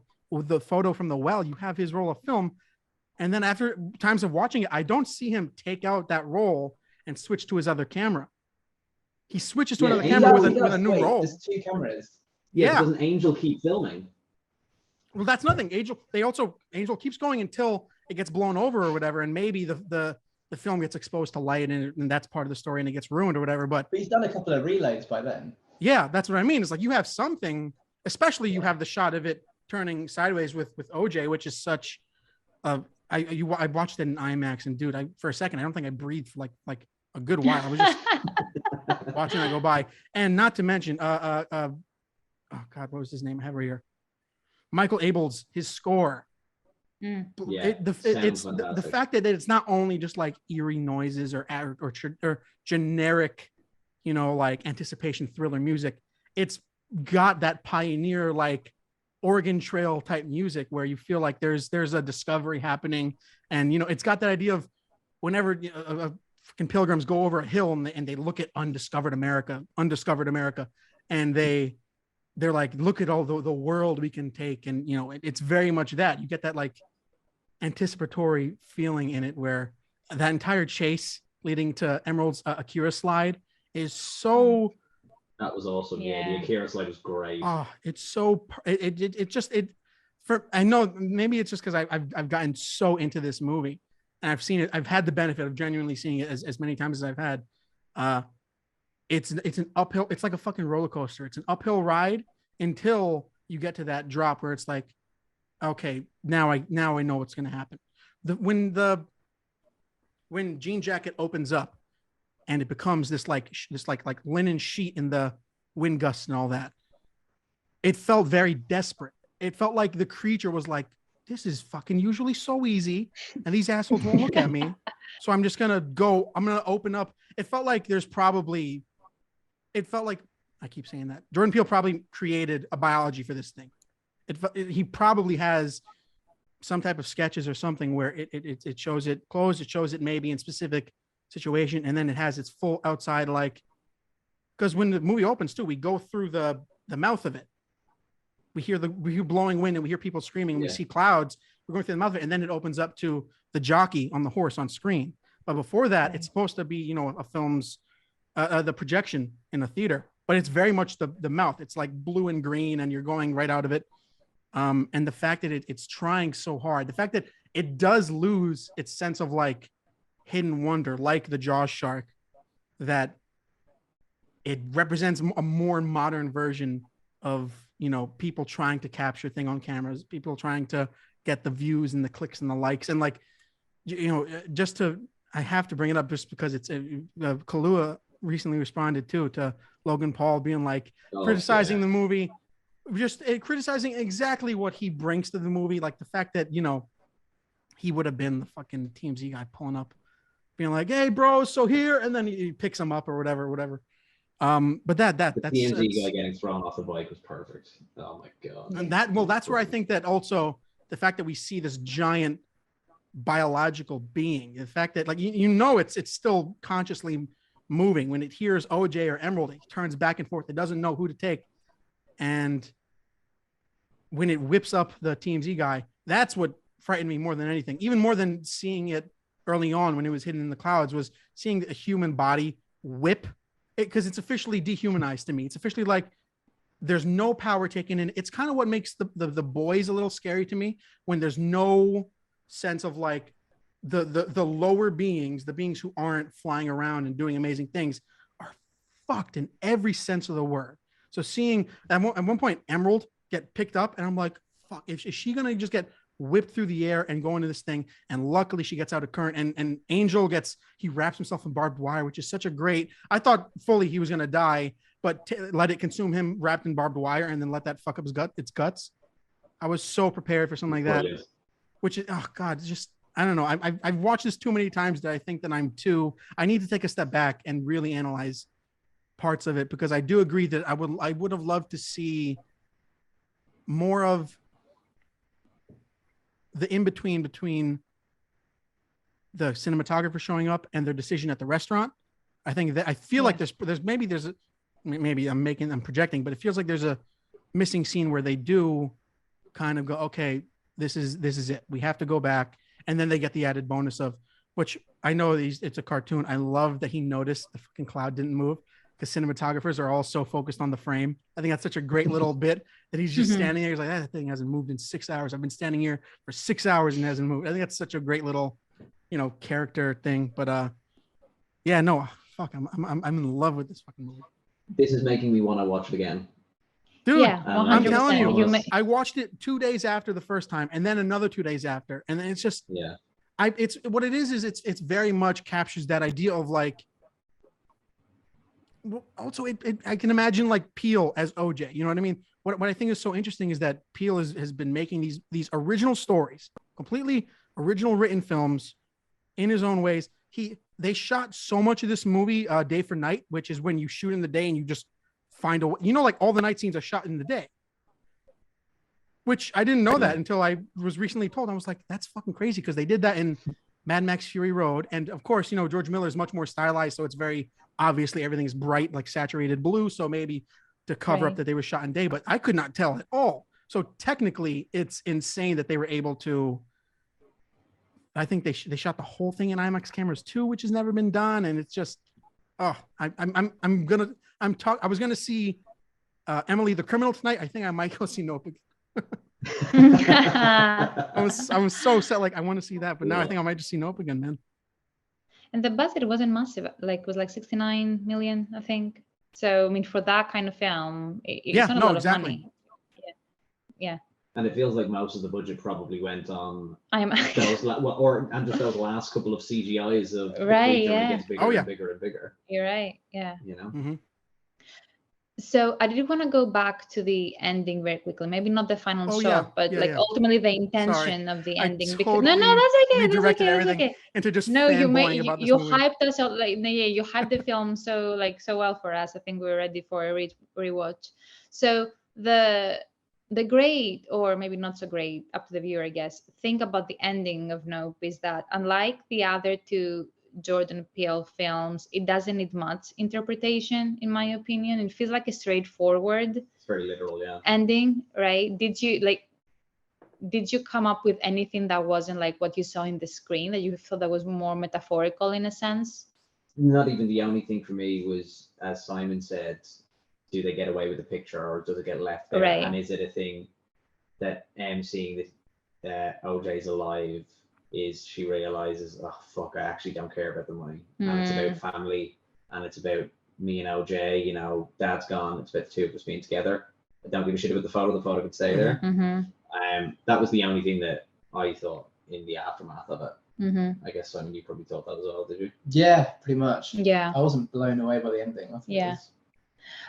photo from the well. You have his roll of film. And then after times of watching it, I don't see him take out that roll and switch to his other camera. He switches to another camera with a new roll. There's 2 cameras. Yeah. Doesn't Angel keep filming? Well, that's nothing. Angel keeps going until it gets blown over or whatever, and maybe the film gets exposed to light, and that's part of the story, and it gets ruined or whatever. But he's done a couple of reloads by then. Yeah, that's what I mean. It's like you have something, especially you have the shot of it turning sideways with OJ, which is such. I watched it in IMAX, and dude, for a second I don't think I breathed for like a good while. I was just watching that go by, and not to mention, oh God, what was his name? I have it right here. Michael Abel's his score. It's the fact that it's not only just like eerie noises or generic, like anticipation thriller music. It's got that pioneer like Oregon Trail type music where you feel like there's a discovery happening, and it's got that idea of whenever fucking pilgrims go over a hill and they look at undiscovered America, and they're like, look at all the world we can take, and it's very much that you get that like anticipatory feeling in it, where that entire chase leading to Emerald's Akira slide is so. That was awesome. Yeah, the Akira slide was great. Oh, it's so I know maybe it's just because I've gotten so into this movie, and I've seen it. I've had the benefit of genuinely seeing it as many times as I've had. It's an uphill. It's like a fucking roller coaster. It's an uphill ride until you get to that drop where it's like, okay, now I know what's going to happen. When Jean Jacket opens up and it becomes this linen sheet in the wind gusts and all that, it felt very desperate. It felt like the creature was like, this is fucking usually so easy, and these assholes won't look at me. So I'm just gonna go. I'm gonna open up. It felt like I keep saying that Jordan Peele probably created a biology for this thing. He probably has some type of sketches or something where it shows it closed. It shows it maybe in specific situation, and then it has its full outside, like, because when the movie opens too, we go through the mouth of it. we hear blowing wind and we hear people screaming. And we see clouds. We're going through the mouth of it, and then it opens up to the jockey on the horse on screen. But before that, it's supposed to be, a film's the projection in a theater, but it's very much the mouth. It's like blue and green, and you're going right out of it. And the fact that it's trying so hard, the fact that it does lose its sense of like hidden wonder, like the Jaws shark, that it represents a more modern version of, people trying to capture thing on cameras, people trying to get the views and the clicks and the likes. And like, I have to bring it up just because it's Kahlua recently responded to Logan Paul being like criticizing the movie, just criticizing exactly what he brings to the movie. Like the fact that, he would have been the fucking TMZ guy pulling up, being like, hey bro, so here, and then he picks him up or whatever. But that's TMZ guy getting thrown off the bike was perfect. Oh my God. And that's where I think that also the fact that we see this giant biological being, the fact that like it's still consciously moving when it hears OJ or Emerald, it turns back and forth, it doesn't know who to take. And when it whips up the TMZ guy, that's what frightened me more than anything, even more than seeing it early on when it was hidden in the clouds, was seeing a human body whip it, because it's officially dehumanized to me. It's officially like there's no power taken in. It's kind of what makes the boys a little scary to me, when there's no sense of like the lower beings, the beings who aren't flying around and doing amazing things, are fucked in every sense of the word. So seeing at one point Emerald get picked up, and I'm like, fuck, is she gonna just get whipped through the air and go into this thing? And luckily she gets out of current, and Angel he wraps himself in barbed wire, which is such a great, I thought fully he was gonna die, but let it consume him wrapped in barbed wire and then let that fuck up its guts. I was so prepared for something like that. Which is, oh God, just, I don't know. I've watched this too many times that I think that I need to take a step back and really analyze parts of it, because I do agree that I would have loved to see more of the in-between between the cinematographer showing up and their decision at the restaurant. I think that I feel like there's maybe I'm projecting, but it feels like there's a missing scene where they do kind of go, okay, this is it. We have to go back. And then they get the added bonus of, which I know it's a cartoon. I love that he noticed the fucking cloud didn't move, because cinematographers are all so focused on the frame. I think that's such a great little bit that he's just standing there. He's like, that thing hasn't moved in 6 hours. I've been standing here for 6 hours and it hasn't moved. I think that's such a great little, character thing. But yeah, no, fuck, I'm in love with this fucking movie. This is making me want to watch it again. Dude, yeah, I'm telling you, I watched it 2 days after the first time, and then another 2 days after, and then it's just, it's what it is it's very much captures that idea of like, also I can imagine like Peele as OJ, you know what I mean? What I think is so interesting is that Peele has been making these original stories, completely original written films in his own ways. They shot so much of this movie day for night, which is when you shoot in the day and you just find a way, like all the night scenes are shot in the day, which I didn't know that until I was recently told. I was like, that's fucking crazy, because they did that in Mad Max Fury Road. And of course, George Miller is much more stylized, so it's very obviously everything is bright, like saturated blue, so maybe to cover up that they were shot in day, but I could not tell at all. So technically it's insane that they were able to, I think they shot the whole thing in IMAX cameras too, which has never been done. And it's just, I was gonna see Emily the Criminal tonight. I think I might go see Nope. I was so set, like I want to see that, but now I think I might just see Nope again, man. And the budget wasn't massive, it was like 69 million, I think. So I mean, for that kind of film, it's not a lot of money. Yeah. And it feels like most of the budget probably went on just those last couple of CGIs of the right, creature yeah. gets bigger and bigger and bigger. You're right, yeah. Mm-hmm. So I did want to go back to the ending very quickly. Maybe not the final shot, but ultimately the intention of the ending. Totally no, that's okay. Redirected That's everything okay. into just no, you movie. hyped us out, you hyped the film so well for us. I think we were ready for a rewatch. So the great, or maybe not so great, up to the viewer, I guess, think about the ending of Nope is that unlike the other two Jordan Peele films, it doesn't need much interpretation, in my opinion. It feels like a straightforward It's very literal, yeah. ending, right? Did you come up with anything that wasn't like what you saw in the screen, that you thought that was more metaphorical in a sense? Not even the only thing for me was, as Simon said, do they get away with the picture or does it get left there? Right. And is it a thing that seeing that OJ's alive, is she realizes, oh fuck, I actually don't care about the money, and it's about family, and it's about me and OJ, you know, dad's gone, it's about the two of us being together. I don't give a shit about the photo could stay there. That was the only thing that I thought in the aftermath of it. I guess, Simon, you probably thought that as well, did you? Yeah, pretty much. Yeah. I wasn't blown away by the ending. I think it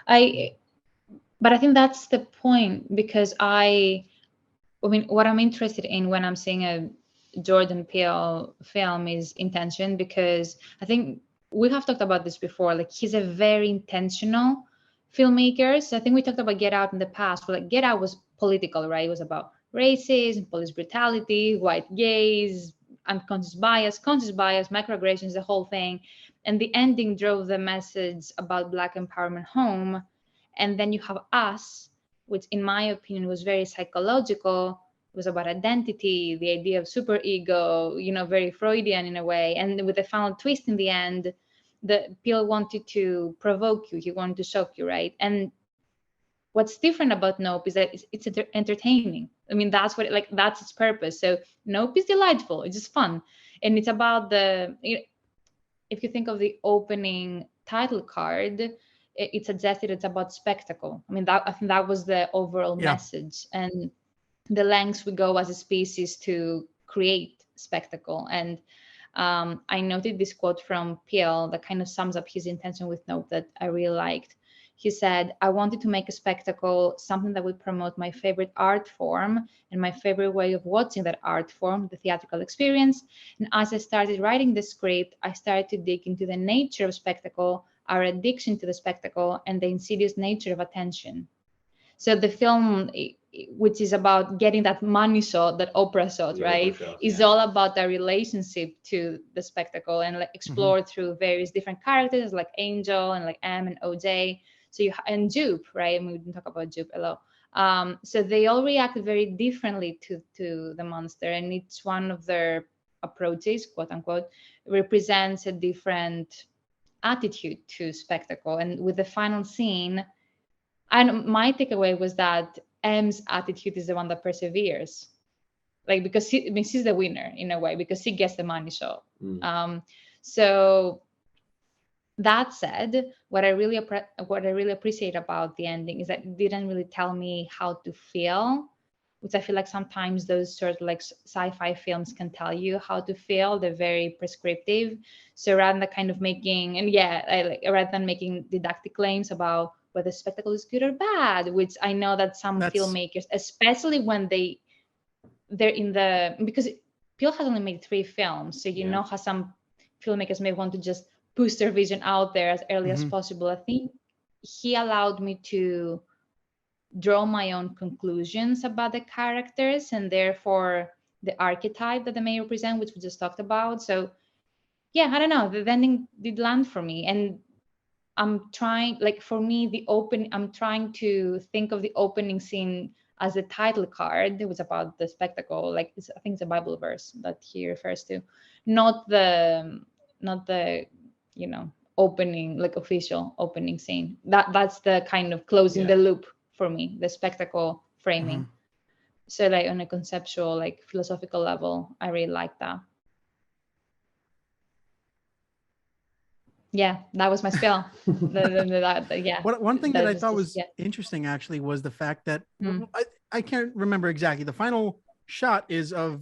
was... But I think that's the point, because I mean, what I'm interested in when I'm seeing a Jordan Peele film is intention, because I think we have talked about this before. Like, he's a very intentional filmmaker. So I think we talked about Get Out in the past. But like, Get Out was political, right? It was about racism, police brutality, white gaze, unconscious bias, conscious bias, microaggressions, the whole thing. And the ending drove the message about Black empowerment home. And then you have Us, which in my opinion was very psychological. It was about identity, the idea of superego, you know, very Freudian in a way. And with the final twist in the end, the Peele wanted to provoke you. He wanted to shock you, right? And what's different about Nope is that it's entertaining. I mean, that's what that's its purpose. So Nope is delightful. It's just fun. And it's about if you think of the opening title card, it suggested it's about spectacle. I mean, I think that was the overall message, and the lengths we go as a species to create spectacle. And I noted this quote from Peele that kind of sums up his intention with Nope that I really liked. He said, "I wanted to make a spectacle, something that would promote my favorite art form and my favorite way of watching that art form, the theatrical experience. And as I started writing the script, I started to dig into the nature of spectacle, our addiction to the spectacle, and the insidious nature of attention." So the film, which is about getting that money shot, that Oprah shot, right, is all about the relationship to the spectacle, and like explored through various different characters like Angel and like M and OJ. So and Jupe, right? And we didn't talk about Jupe a lot. So they all react very differently to the monster, and each one of their approaches, quote unquote, represents a different attitude to spectacle. And with the final scene, and my takeaway was that M's attitude is the one that perseveres, like, because she's the winner in a way, because she gets the money shot. So that said, what I really appreciate about the ending is that it didn't really tell me how to feel, which I feel like sometimes those sort of like sci-fi films can tell you how to feel. They're very prescriptive. So rather than kind of rather than making didactic claims about whether spectacle is good or bad, which I know that some filmmakers, especially when they're in because Peele has only made 3 films, so you know how some filmmakers may want to just push their vision out there as early as possible. I think he allowed me to draw my own conclusions about the characters and therefore the archetype that they may represent, which we just talked about. So yeah, I don't know, the ending did land for me. And I'm trying, like, for me, I'm trying to think of the opening scene as a title card. It was about the spectacle. Like, I think it's a Bible verse that he refers to, not the opening, like official opening scene. That's the kind of closing the loop for me, the spectacle framing. So like on a conceptual, like philosophical level, I really like that. Yeah, that was my spiel. One thing that I thought was interesting actually was the fact that I can't remember exactly. The final shot is of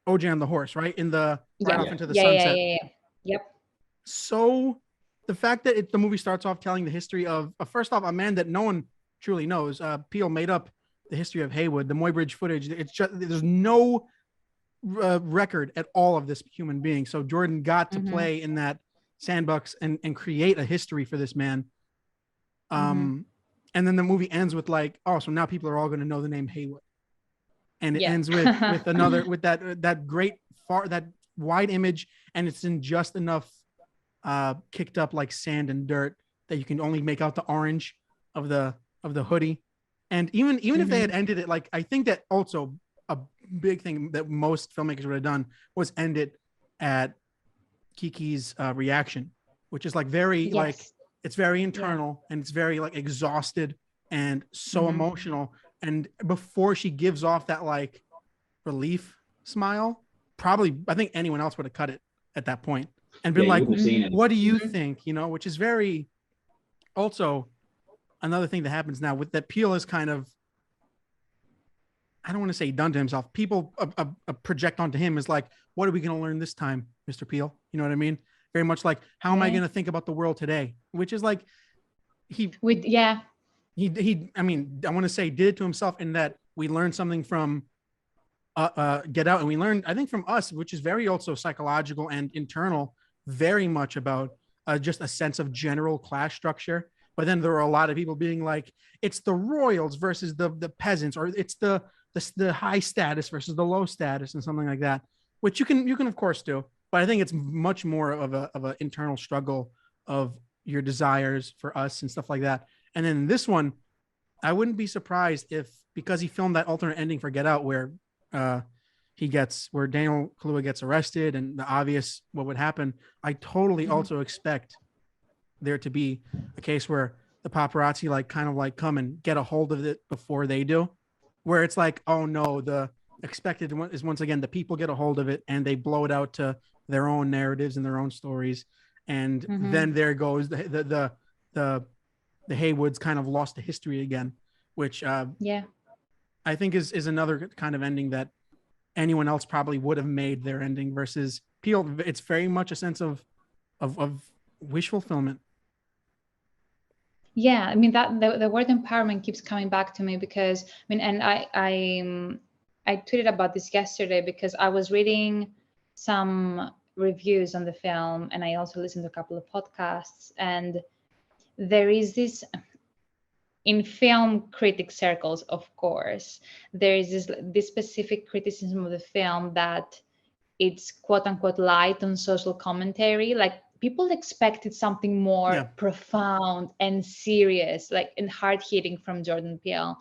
OJ on the horse, right? Right off into the sunset. Yep. So the fact that the movie starts off telling the history of first off, a man that no one truly knows. Peele made up the history of Haywood, the Muybridge footage. It's just, there's no record at all of this human being. So Jordan got to play in that sandbox and create a history for this man. And then the movie ends with like, oh, so now people are all going to know the name Haywood. And it ends with that great that wide image, and it's in just enough kicked up like sand and dirt that you can only make out the orange of the hoodie. And even if they had ended it, like, I think that also a big thing that most filmmakers would have done was end it at Kiki's reaction, which is like very like, it's very internal and it's very like exhausted and so emotional. And before she gives off that like relief smile, probably I think anyone else would have cut it at that point and been like, what do you think? You know, which is very also another thing that happens now with that. Peele is kind of, I don't want to say done to himself. People project onto him as like, what are we going to learn this time, Mr. Peele? You know what I mean? Very much like, how am I going to think about the world today? Which is like, I mean, I want to say did it to himself in that we learned something from Get Out, and we learned, I think, from Us, which is very also psychological and internal, very much about just a sense of general class structure. But then there are a lot of people being like, it's the royals versus the peasants, or it's the high status versus the low status, and something like that, which you can of course do. But I think it's much more of a internal struggle of your desires for us and stuff like that. And then this one, I wouldn't be surprised if, because he filmed that alternate ending for Get Out where where Daniel Kaluuya gets arrested and the obvious what would happen, I totally also expect there to be a case where the paparazzi like kind of like come and get a hold of it before they do, where it's like, oh no, the expected is once again the people get a hold of it and they blow it out to their own narratives and their own stories, and then there goes the Haywoods kind of lost to history again, which I think is another kind of ending that anyone else probably would have made their ending versus Peele. It's very much a sense of wish fulfillment. Yeah, I mean that the word empowerment keeps coming back to me because I mean, and I tweeted about this yesterday because I was reading some reviews on the film and I also listened to a couple of podcasts, and there is this in film critic circles, of course, there is this specific criticism of the film that it's quote unquote light on social commentary. Like people expected something more profound and serious, like and hard hitting from Jordan Peele.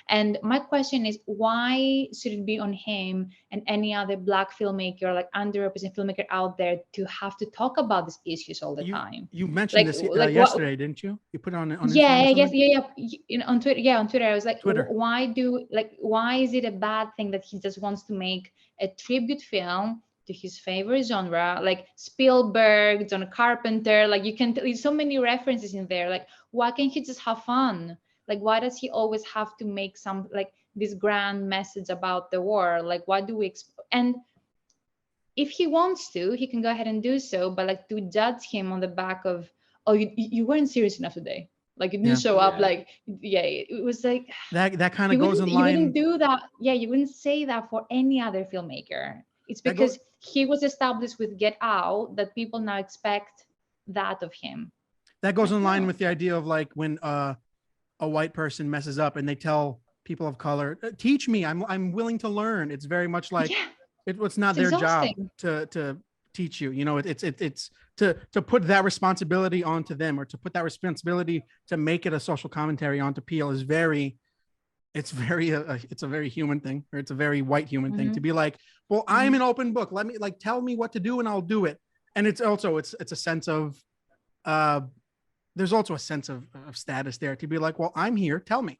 And my question is, why should it be on him and any other Black filmmaker, like underrepresented filmmaker out there, to have to talk about these issues all the time? You mentioned this yesterday, didn't you? You put it on on Twitter. Yeah, on Twitter, I was like, why is it a bad thing that he just wants to make a tribute film to his favorite genre, like Spielberg, John Carpenter? Like you can there's so many references in there. Like why can't he just have fun? Like why does he always have to make some like this grand message about the war? Like why do we and if he wants to, he can go ahead and do so, but like to judge him on the back of, oh, you weren't serious enough today, like you didn't show up, like it was like that kind of goes in line. You wouldn't do that. You wouldn't say that for any other filmmaker. It's because he was established with Get Out that people now expect that of him. That goes in line with the idea of like when a white person messes up and they tell people of color, teach me, I'm willing to learn. It's very much like it's not their job to teach you. You know, it's to put that responsibility onto them, or to put that responsibility to make it a social commentary onto Peele is it's a very human thing, or it's a very white human thing to be like, well, I'm an open book. Let me like tell me what to do and I'll do it. And it's also it's a sense of there's also a sense of status there to be like, well, I'm here. Tell me.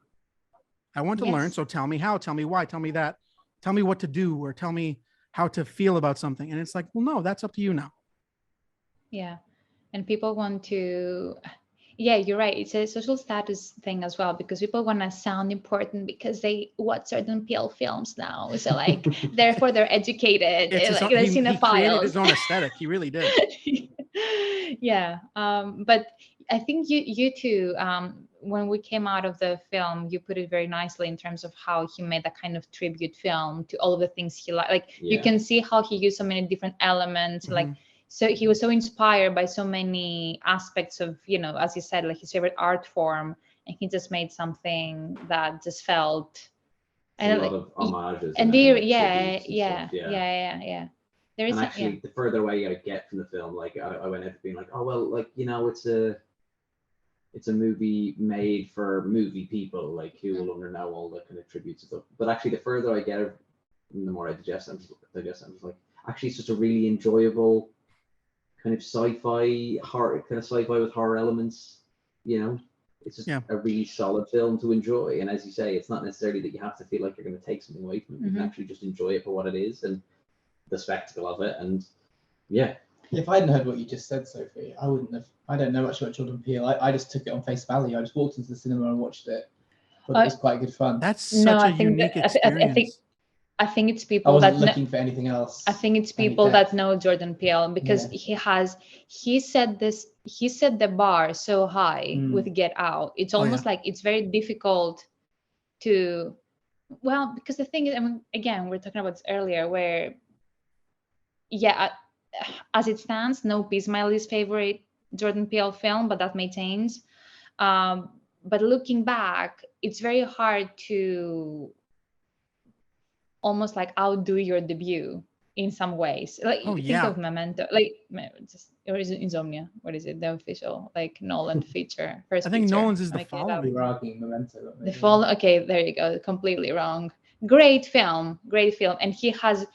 I want to learn. So tell me how, tell me why, tell me that, tell me what to do, or tell me how to feel about something. And it's like, well, no, that's up to you now. Yeah. And people want to, you're right. It's a social status thing as well, because people want to sound important because they watch certain Peele films now. So like, therefore they're educated. They're cinephiles. He created his own aesthetic. He really did. But I think you two, when we came out of the film, you put it very nicely in terms of how he made that kind of tribute film to all of the things he liked. Like you can see how he used so many different elements. Like, so he was so inspired by so many aspects of, you know, as you said, like his favorite art form, and he just made something that just felt and a lot of homages and yeah. There is And actually, the further away I get from the film, like I went out being like, oh well, like it's a movie made for movie people, like who will know all the kind of tributes and stuff. But actually, the further I get, the more I digest, I'm just like, actually, it's just a really enjoyable kind of sci-fi horror, kind of sci-fi with horror elements. It's just a really solid film to enjoy. And as you say, it's not necessarily that you have to feel like you're going to take something away from it. You can actually just enjoy it for what it is and the spectacle of it. And yeah. If I hadn't heard what you just said, Sophie, I wouldn't have. I don't know much about Jordan Peele. I just took it on face value. I just walked into the cinema and watched it. But it was quite good fun. That's such a unique experience. I think it's people I wasn't looking for anything else. I think it's people that know Jordan Peele because he set the bar so high with Get Out. It's almost like it's very difficult to, because the thing is, I mean, again, we're talking about this earlier where, as it stands, Nope is my least favorite Jordan Peele film, but that may change. But looking back, it's very hard to almost like outdo your debut in some ways. Like think of Memento, or is it Insomnia? What is it? The official Nolan feature first. I think feature. Nolan's is The Following. We were arguing Memento. The Fall. Okay, there you go. Completely wrong. Great film, and he has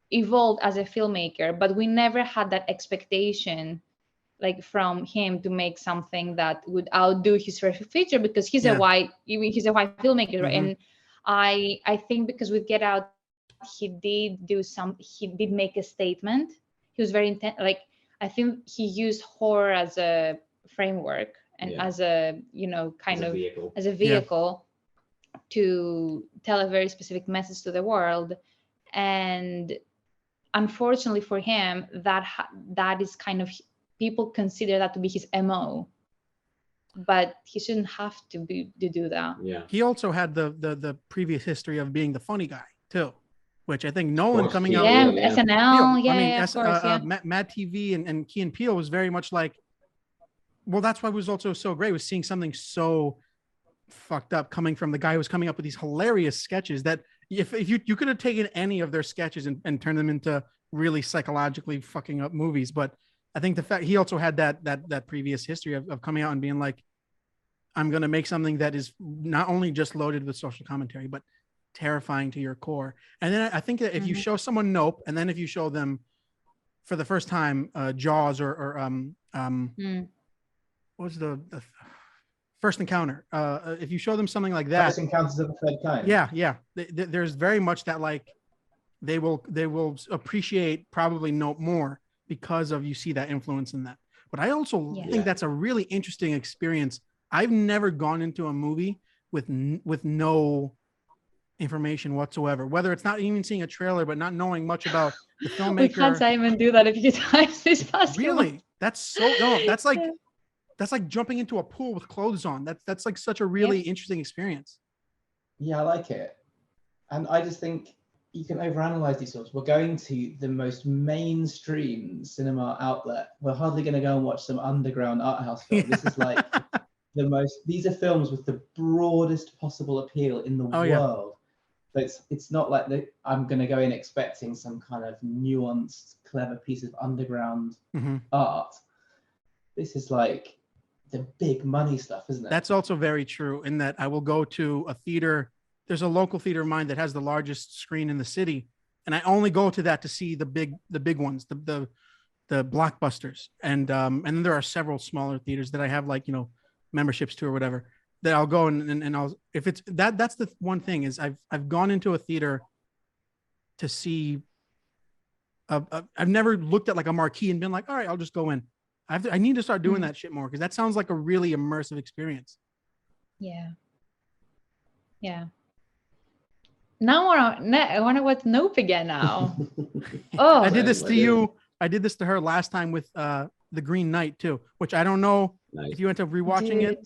evolved as a filmmaker, but we never had that expectation from him to make something that would outdo his first feature because he's a white filmmaker, right? And I think because with Get Out, he did make a statement. He was very intent. I think he used horror as a framework and as a as a vehicle to tell a very specific message to the world. And unfortunately for him, that is kind of, people consider that to be his MO. But he shouldn't have to do that. Yeah. He also had the previous history of being the funny guy too, which I think Nolan coming out. SNL. Mad TV and Key and Peele was very much like. Well, that's why it was also so great, was seeing something so fucked up coming from the guy who was coming up with these hilarious sketches that if you could have taken any of their sketches and turned them into really psychologically fucking up movies, but I think the fact he also had that previous history of coming out and being like, I'm going to make something that is not only just loaded with social commentary, but terrifying to your core. And then I think that if you show someone Nope, and then if you show them for the first time Jaws or what was the First Encounter? If you show them something like that, First Encounters of the Third Kind. Yeah. There's very much that they will appreciate probably Nope more because of you see that influence in that. But I also think that's a really interesting experience. I've never gone into a movie with no information whatsoever, whether it's not even seeing a trailer, but not knowing much about the filmmaker. We've had Simon do that a few times this past year. Really? That's like jumping into a pool with clothes on. That's like such a really interesting experience. Yeah, I like it. And I just think you can overanalyze these films. We're going to the most mainstream cinema outlet. We're hardly going to go and watch some underground art house film. This is like these are films with the broadest possible appeal in the world. So it's not like I'm going to go in expecting some kind of nuanced, clever piece of underground art. This is like the big money stuff, isn't it? That's also very true in that I will go to a theater. There's a local theater of mine that has the largest screen in the city, and I only go to that to see the big ones, the blockbusters, and then there are several smaller theaters that I have memberships to or whatever that I'll go and I'll, if it's that's the one thing is I've gone into a theater to see. I've never looked at a marquee and been like, all right, I'll just go in. I need to start doing that shit more because that sounds like a really immersive experience. Yeah. Now I want to watch Nope again now. Oh, I did this to you. I did this to her last time with The Green Knight too, which I don't know if you went to rewatching it.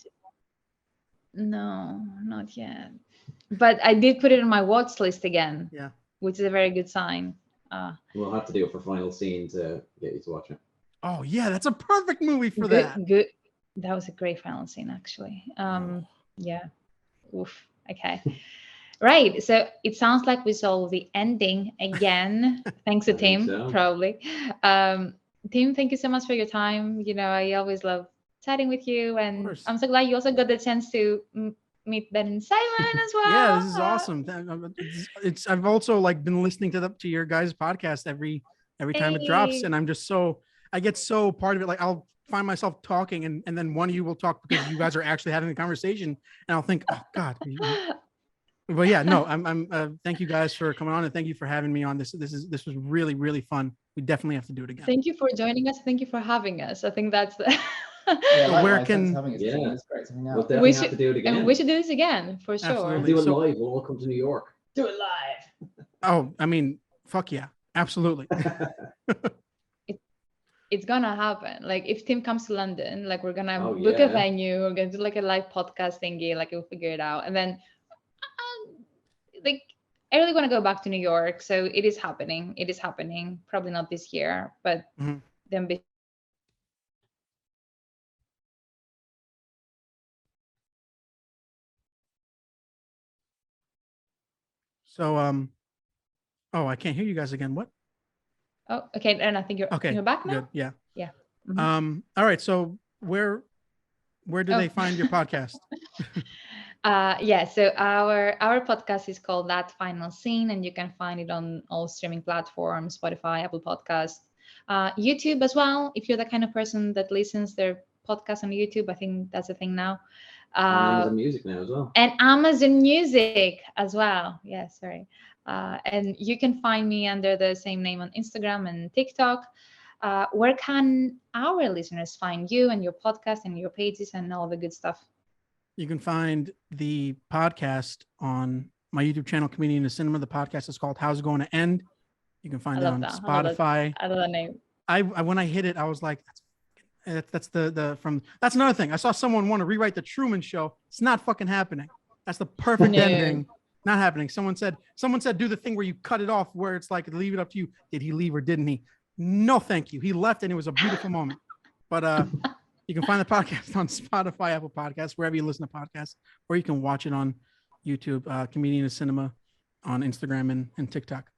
No, not yet. But I did put it on my watch list again. Yeah. Which is a very good sign. We'll have to do it for final scene to get you to watch it. Oh yeah, that's a perfect movie for that. Good. That was a great final scene, actually. Yeah. Oof. Okay. Right. So it sounds like we saw the ending again, thanks to I think Tim, so. probably. Tim, thank you so much for your time. I always love chatting with you, and course. I'm so glad you also got the chance to meet Ben and Simon as well. Yeah, this is awesome. It's I've also like been listening to your guys' podcast every time it drops, and I'm just I get so part of it. Like I'll find myself talking, and then one of you will talk because you guys are actually having a conversation, and I'll think, oh God. But yeah, no, I'm thank you guys for coming on, and thank you for having me on. This was really, really fun. We definitely have to do it again. Thank you for joining us. Thank you for having us. I think that's the Yeah, So where likewise, thanks can- for having us. Yeah. It's great to hang We'll out. definitely we have should to do it again. and we should do this again for sure. Absolutely. We'll do it So- live. We'll all come to New York. Do it live. Oh, I mean, fuck yeah, absolutely. It's gonna happen. Like if Tim comes to London, like we're gonna Oh, book yeah. a venue, we're gonna do like a live podcast thingy, like we'll figure it out. And then like I really want to go back to New York. So it is happening. It is happening. Probably not this year, but Mhm. the ambition. So oh, I can't hear you guys again. What? Oh, okay. And I think Okay, you're back now. good. Yeah. Yeah. Mhm. All right. So where do Oh. they find your podcast? Yeah, so our podcast is called That Final Scene, and you can find it on all streaming platforms, Spotify, Apple Podcasts, YouTube as well. If you're the kind of person that listens their podcast on YouTube, I think that's a thing now. And Amazon Music now as well. And Amazon Music as well. Yeah, sorry. And you can find me under the same name on Instagram and TikTok. Where can our listeners find you and your podcast and your pages and all the good stuff? You can find the podcast on my YouTube channel, Comedian in Cinema. The podcast is called How's It Going to End? You can find it on Spotify. I love that name. I when I hit it, I was like, that's that's another thing. I saw someone want to rewrite the Truman Show. It's not fucking happening. That's the perfect No. ending. Not happening. Someone said do the thing where you cut it off, where it's like leave it up to you. Did he leave or didn't he? No, thank you. He left, and it was a beautiful moment. But you can find the podcast on Spotify, Apple Podcasts, wherever you listen to podcasts, or you can watch it on YouTube, Comedian in Cinema, on Instagram and TikTok.